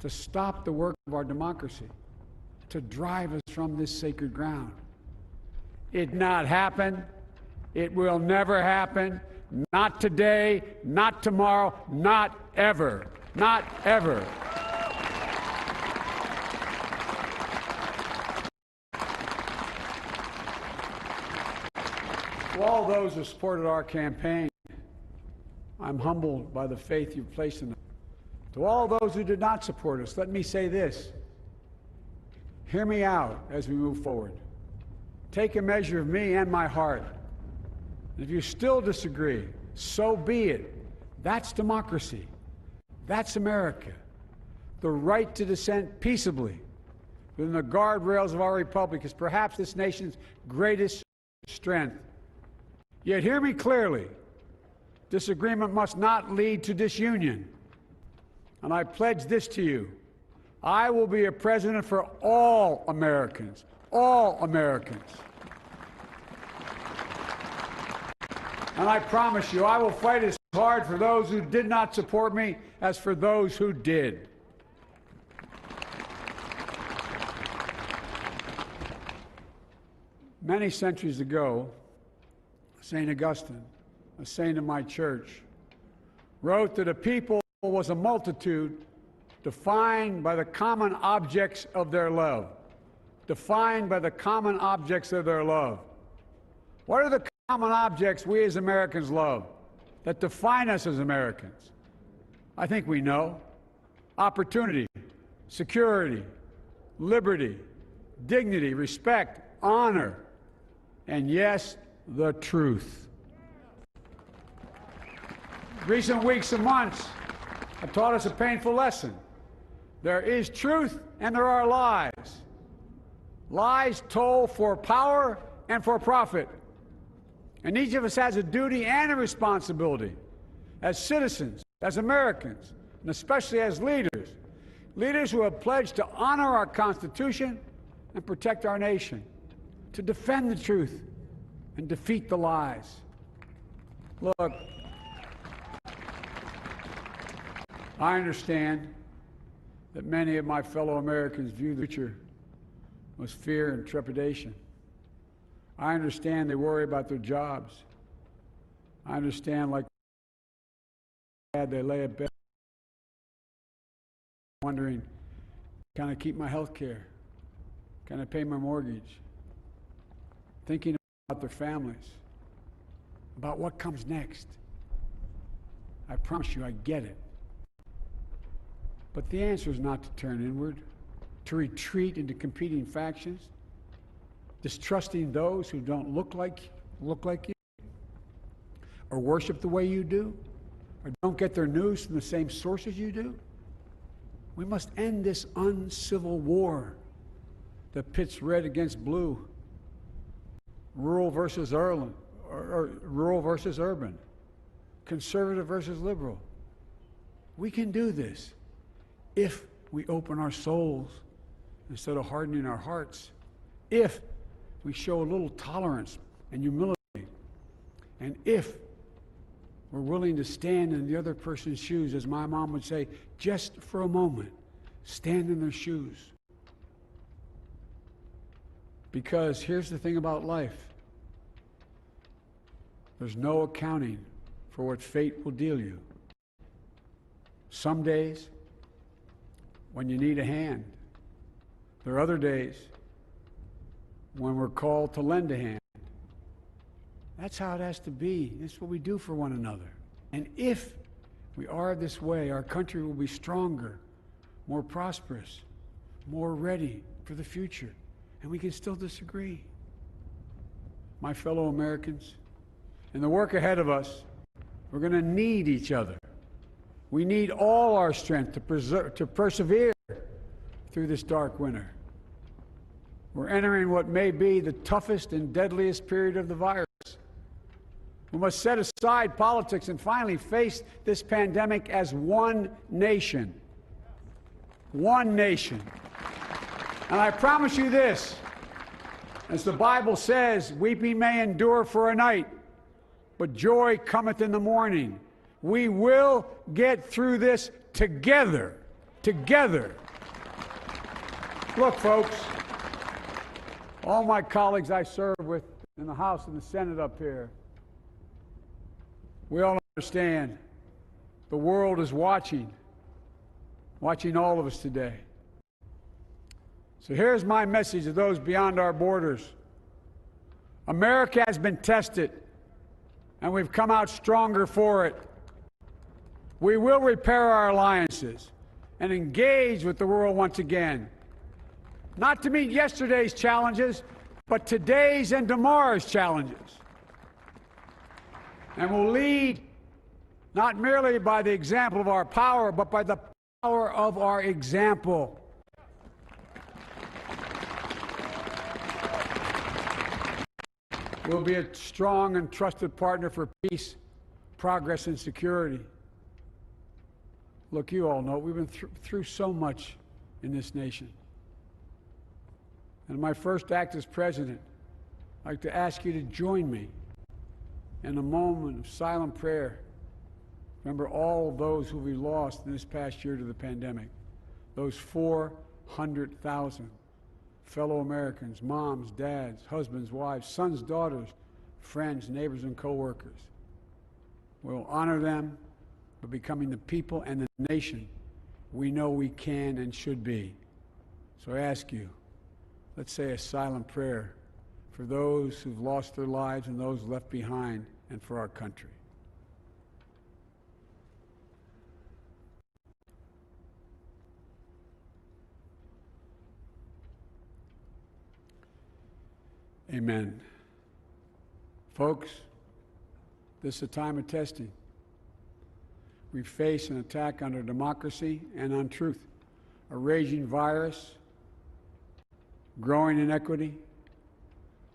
to stop the work of our democracy, to drive us from this sacred ground. It did not happen. It will never happen. Not today, not tomorrow, not ever. Not ever. To all those who supported our campaign, I'm humbled by the faith you've placed in us. To all those who did not support us, let me say this. Hear me out as we move forward. Take a measure of me and my heart. And if you still disagree, so be it. That's democracy. That's America. The right to dissent peaceably within the guardrails of our republic is perhaps this nation's greatest strength. Yet hear me clearly. Disagreement must not lead to disunion. And I pledge this to you. I will be a president for all Americans. All Americans. And I promise you, I will fight as hard for those who did not support me as for those who did. Many centuries ago, St. Augustine, a saint of my church, wrote that a people was a multitude defined by the common objects of their love. Defined by the common objects of their love. What are the common objects we as Americans love that define us as Americans? I think we know. Opportunity, security, liberty, dignity, respect, honor, and yes, the truth. Recent weeks and months have taught us a painful lesson. There is truth and there are lies. Lies told for power and for profit. And each of us has a duty and a responsibility as citizens, as Americans, and especially as leaders. Leaders who have pledged to honor our Constitution and protect our nation, to defend the truth and defeat the lies. Look, I understand that many of my fellow Americans view the future with fear and trepidation. I understand they worry about their jobs. I understand, like they lay in bed wondering, can I keep my health care? Can I pay my mortgage? Thinking about their families, about what comes next. I promise you, I get it. But the answer is not to turn inward, to retreat into competing factions, distrusting those who don't look like you, or worship the way you do, or don't get their news from the same sources you do. We must end this uncivil war that pits red against blue, rural versus urban, conservative versus liberal. We can do this if we open our souls instead of hardening our hearts, if we show a little tolerance and humility, and if we're willing to stand in the other person's shoes, as my mom would say, just for a moment, stand in their shoes. Because here's the thing about life. There's no accounting for what fate will deal you. Some days, when you need a hand. There are other days when we're called to lend a hand. That's how it has to be. That's what we do for one another. And if we are this way, our country will be stronger, more prosperous, more ready for the future. And we can still disagree. My fellow Americans, in the work ahead of us, we're going to need each other. We need all our strength to persevere through this dark winter. We're entering what may be the toughest and deadliest period of the virus. We must set aside politics and finally face this pandemic as one nation. One nation. And I promise you this, as the Bible says, weeping may endure for a night, but joy cometh in the morning. We will get through this together. Together. Look, folks, all my colleagues I serve with in the House and the Senate up here, we all understand the world is watching all of us today. So here's my message to those beyond our borders. America has been tested, and we've come out stronger for it. We will repair our alliances and engage with the world once again, not to meet yesterday's challenges, but today's and tomorrow's challenges. And we'll lead not merely by the example of our power, but by the power of our example. We'll be a strong and trusted partner for peace, progress, and security. Look, you all know we've been through so much in this nation. And in my first act as president, I'd like to ask you to join me in a moment of silent prayer. Remember all of those who we lost in this past year to the pandemic. Those 400,000 fellow Americans, moms, dads, husbands, wives, sons, daughters, friends, neighbors, and co-workers. We'll honor them by becoming the people and the nation we know we can and should be. So I ask you, let's say a silent prayer for those who've lost their lives and those left behind, and for our country. Amen. Folks, this is a time of testing. We face an attack on our democracy and on truth, a raging virus, growing inequity,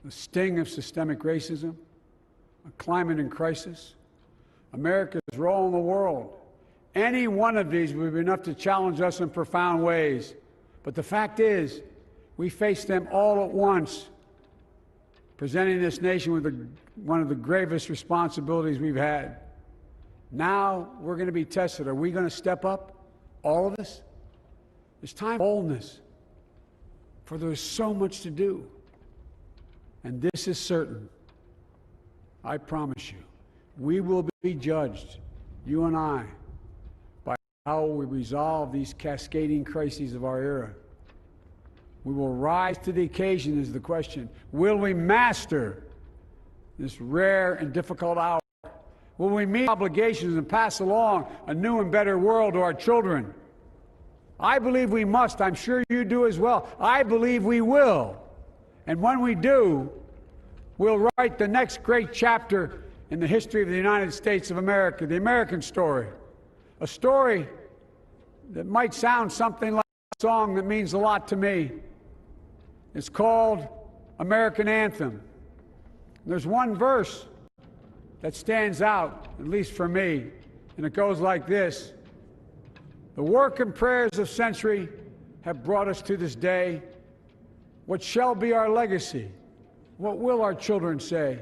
the sting of systemic racism, a climate in crisis, America's role in the world. Any one of these would be enough to challenge us in profound ways. But the fact is, we face them all at once, presenting this nation with one of the gravest responsibilities we've had. Now we're going to be tested. Are we going to step up, all of us? It's time for boldness, for there's so much to do. And this is certain. I promise you, we will be judged, you and I, by how we resolve these cascading crises of our era. We will rise to the occasion is the question. Will we master this rare and difficult hour? Will we meet obligations and pass along a new and better world to our children? I believe we must. I'm sure you do as well. I believe we will. And when we do, we'll write the next great chapter in the history of the United States of America, the American story. A story that might sound something like a song that means a lot to me. It's called American Anthem. There's one verse that stands out, at least for me, and it goes like this. The work and prayers of century have brought us to this day. What shall be our legacy? What will our children say?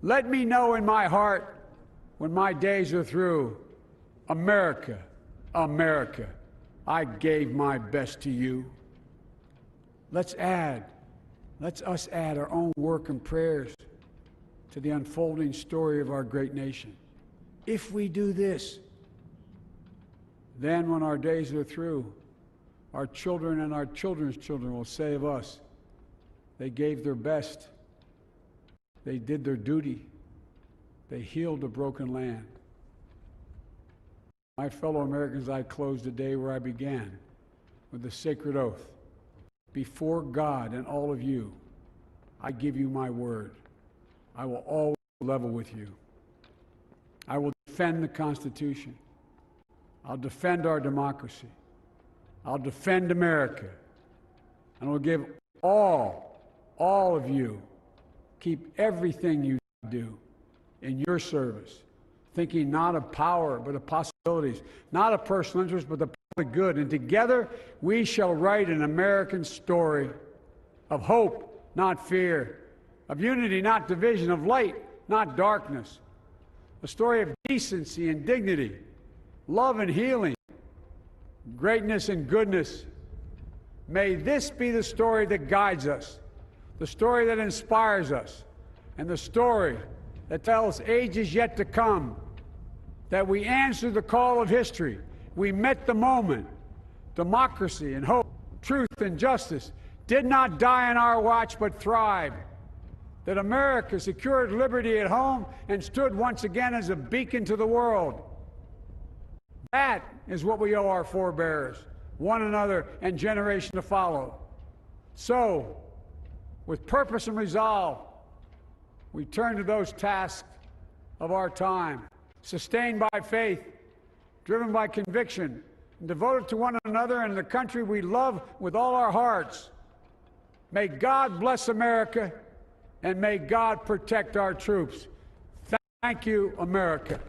Let me know in my heart when my days are through. America, America, I gave my best to you. Let's us add our own work and prayers to the unfolding story of our great nation. If we do this, then when our days are through, our children and our children's children will say of us, they gave their best, they did their duty, they healed a broken land. My fellow Americans, I close the day where I began, with the sacred oath. Before God and all of you, I give you my word. I will always level with you. I will defend the Constitution. I'll defend our democracy. I'll defend America. And I will give all of you, keep everything you do in your service, thinking not of power, but of possibilities, not of personal interest, but the public good. And together, we shall write an American story of hope, not fear, of unity, not division, of light, not darkness, a story of decency and dignity, love and healing, greatness and goodness. May this be the story that guides us, the story that inspires us, and the story that tells ages yet to come that we answered the call of history. We met the moment. Democracy and hope, truth and justice did not die on our watch, but thrived. That America secured liberty at home and stood once again as a beacon to the world. That is what we owe our forebears, one another, and generation to follow. So, with purpose and resolve, we turn to those tasks of our time, sustained by faith, driven by conviction, and devoted to one another and the country we love with all our hearts. May God bless America, and may God protect our troops. Thank you, America.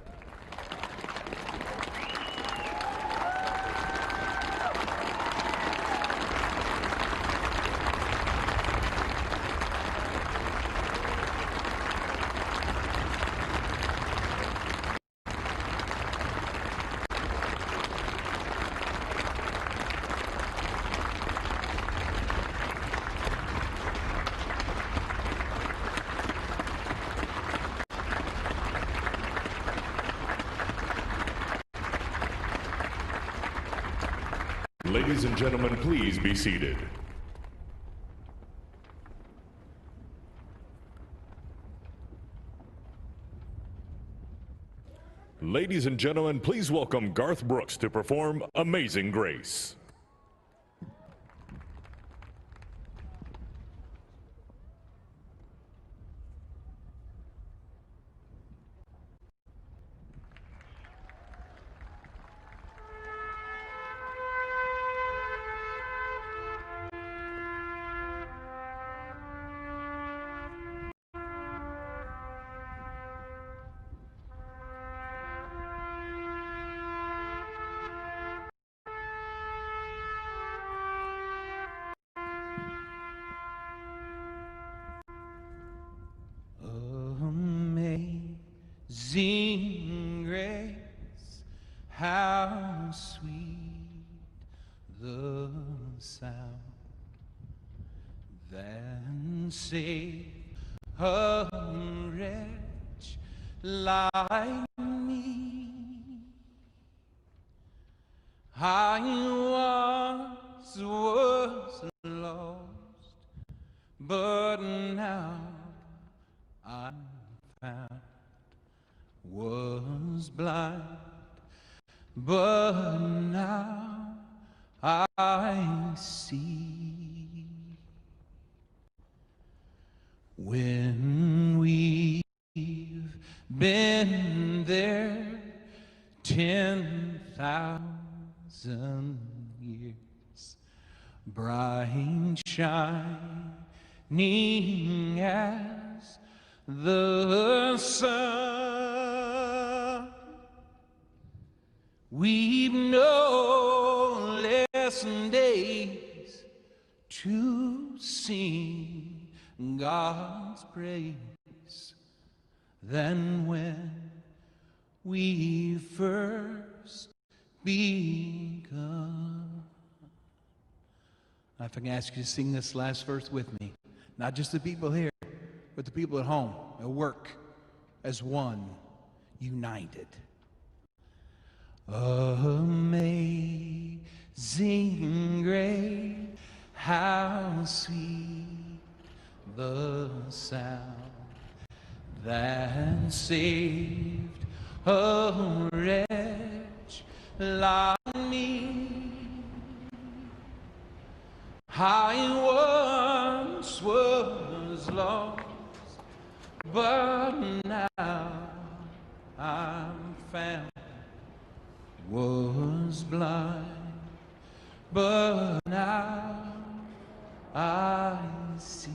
Ladies and gentlemen, please be seated. Ladies and gentlemen, please welcome Garth Brooks to perform Amazing Grace. Amazing grace, how sweet the sound that saved a wretch like me. I was lost, but now I'm found. Was blind, but now I see. When we've been there 10,000 years, bright shining as the sun, we've no less days to sing God's praise than when we first begun. If I can ask you to sing this last verse with me, not just the people here, but the people at home, at work, as one, united. Amazing grace, how sweet the sound that saved a wretch like me. I once was lost, but now I'm found. Was blind, but now I see.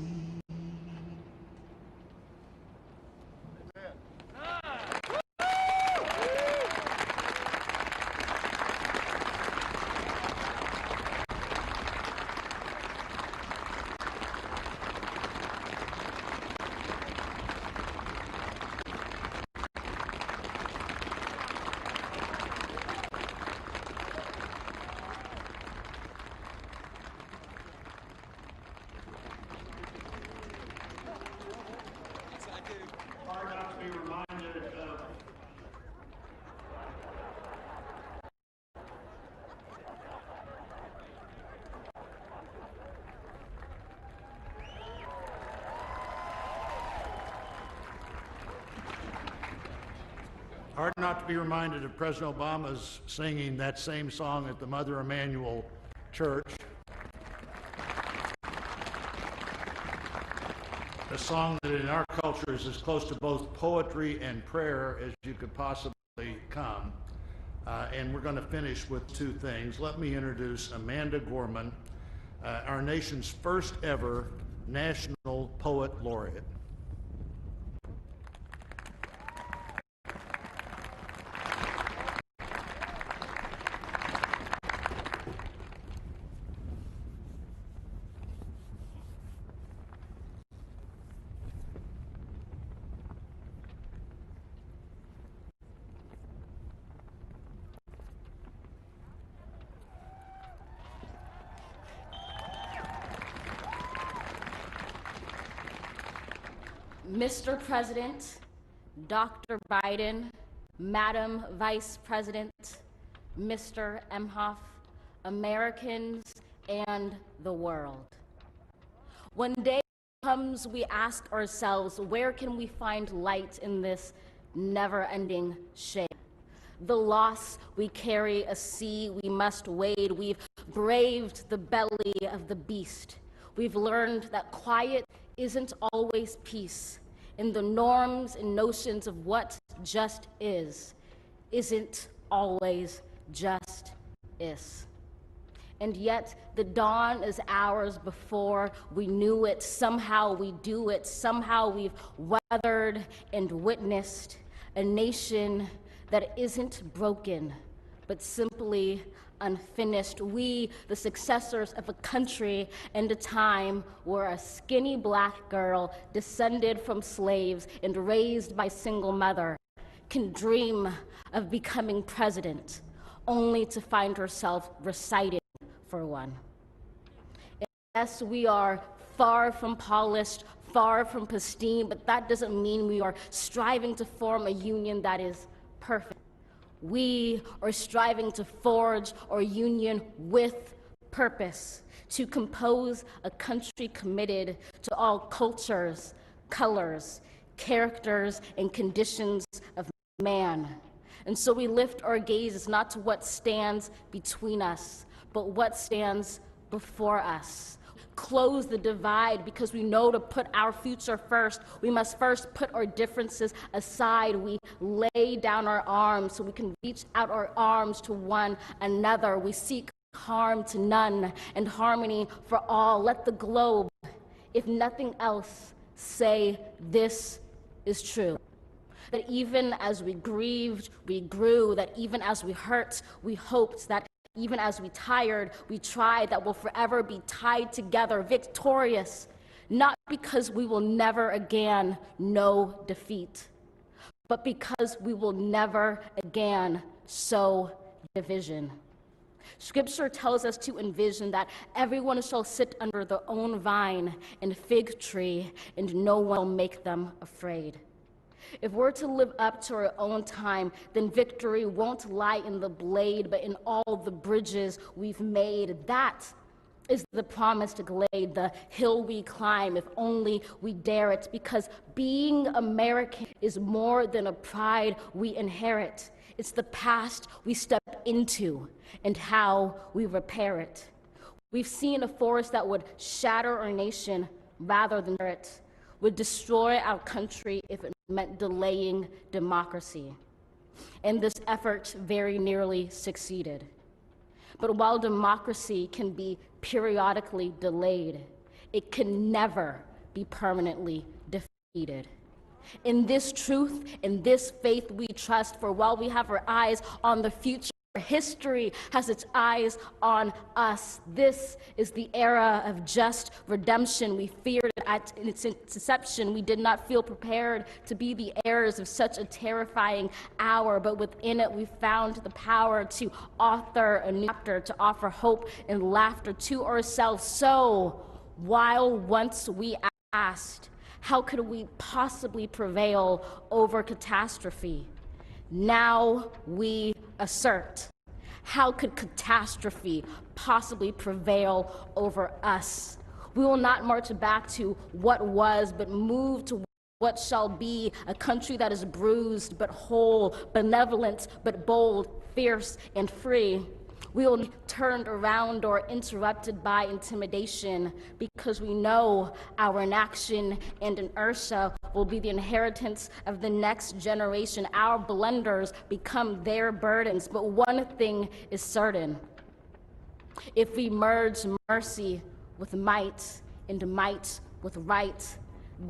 Hard not to be reminded of President Obama's singing that same song at the Mother Emanuel Church. A song that in our culture is as close to both poetry and prayer as you could possibly come. And we're going to finish with two things. Let me introduce Amanda Gorman, our nation's first ever National Poet Laureate. Mr. President, Dr. Biden, Madam Vice President, Mr. Emhoff, Americans, and the world. When day comes, we ask ourselves, where can we find light in this never-ending shade? The loss we carry, a sea we must wade. We've braved the belly of the beast. We've learned that quiet isn't always peace, and the norms and notions of what just isn't always just is. And yet the dawn is ours before we knew it. Somehow we do it. Somehow we've weathered and witnessed a nation that isn't broken, but simply unfinished. We, the successors of a country and a time where a skinny black girl descended from slaves and raised by a single mother can dream of becoming president, only to find herself recited for one. And yes, we are far from polished, far from pristine, but that doesn't mean we are striving to form a union that is perfect. We are striving to forge our union with purpose, to compose a country committed to all cultures, colors, characters, and conditions of man. And so we lift our gazes not to what stands between us, but what stands before us. Close the divide, because we know to put our future first, we must first put our differences aside. We lay down our arms so we can reach out our arms to one another. We seek harm to none and harmony for all. Let the globe, if nothing else, say this is true. That even as we grieved, we grew. That even as we hurt, we hoped. That even as we tired, we tried. That we'll forever be tied together, victorious, not because we will never again know defeat, but because we will never again sow division. Scripture tells us to envision that everyone shall sit under their own vine and fig tree, and no one will make them afraid. If we're to live up to our own time, then victory won't lie in the blade, but in all the bridges we've made. That is the promised glade, the hill we climb, if only we dare it, because being American is more than a pride we inherit. It's the past we step into and how we repair it. We've seen a force that would shatter our nation rather than it, would destroy our country if it meant delaying democracy. And this effort very nearly succeeded. But while democracy can be periodically delayed, it can never be permanently defeated. In this truth, in this faith we trust, for while we have our eyes on the future, history has its eyes on us. This is the era of just redemption. We feared it at its inception. We did not feel prepared to be the heirs of such a terrifying hour, but within it we found the power to author a new chapter, to offer hope and laughter to ourselves. So, while once we asked, how could we possibly prevail over catastrophe? Now we assert, how could catastrophe possibly prevail over us? We will not march back to what was, but move to what shall be, a country that is bruised but whole, benevolent but bold, fierce and free. We will be turned around or interrupted by intimidation, because we know our inaction and inertia will be the inheritance of the next generation. Our blunders become their burdens. But one thing is certain: if we merge mercy with might and might with right,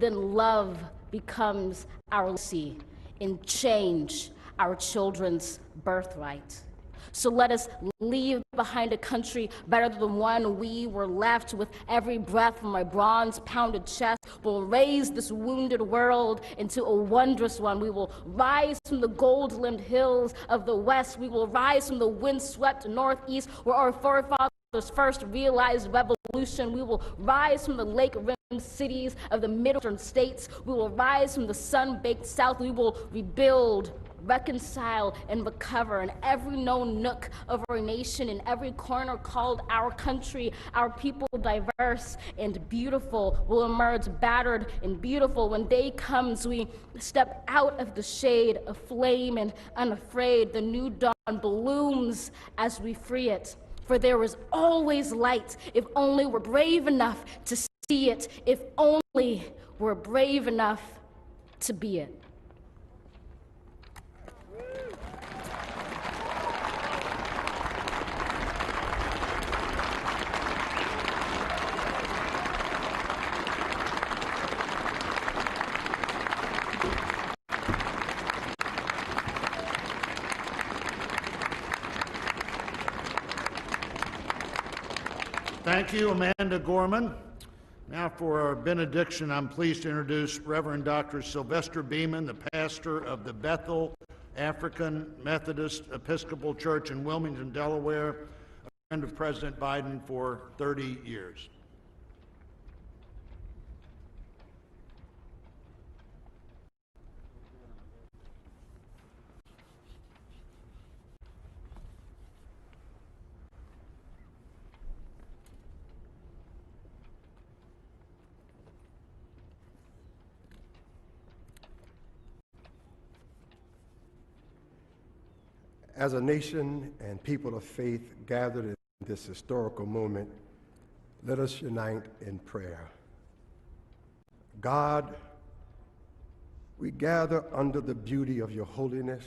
then love becomes our legacy and change our children's birthright. So let us leave behind a country better than the one we were left. With every breath from my bronze-pounded chest, we'll raise this wounded world into a wondrous one. We will rise from the gold-limbed hills of the west. We will rise from the wind-swept northeast, where our forefathers first realized revolution. We will rise from the lake-rimmed cities of the Midwestern states. We will rise from the sun-baked south. We will rebuild, reconcile, and recover in every known nook of our nation, in every corner called our country. Our people, diverse and beautiful, will emerge battered and beautiful. When day comes, we step out of the shade, aflame and unafraid. The new dawn blooms as we free it. For there is always light, if only we're brave enough to see it, if only we're brave enough to be it. Thank you, Amanda Gorman. Now for our benediction, I'm pleased to introduce Reverend Dr. Sylvester Beeman, the pastor of the Bethel African Methodist Episcopal Church in Wilmington, Delaware, a friend of President Biden for 30 years. As a nation and people of faith gathered in this historical moment, let us unite in prayer. God, we gather under the beauty of your holiness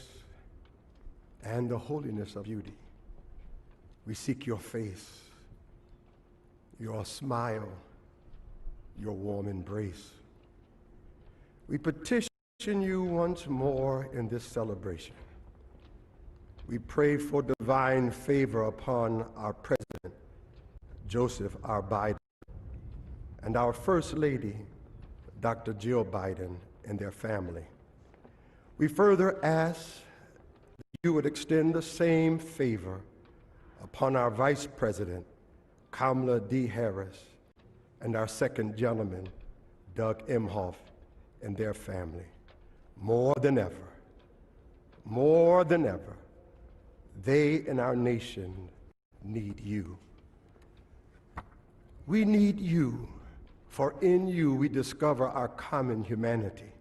and the holiness of beauty. We seek your face, your smile, your warm embrace. We petition you once more in this celebration. We pray for divine favor upon our President, Joseph R. Biden, and our First Lady, Dr. Jill Biden, and their family. We further ask that you would extend the same favor upon our Vice President, Kamala D. Harris, and our second gentleman, Doug Emhoff, and their family. More than ever, they and our nation need you. We need you, for in you we discover our common humanity.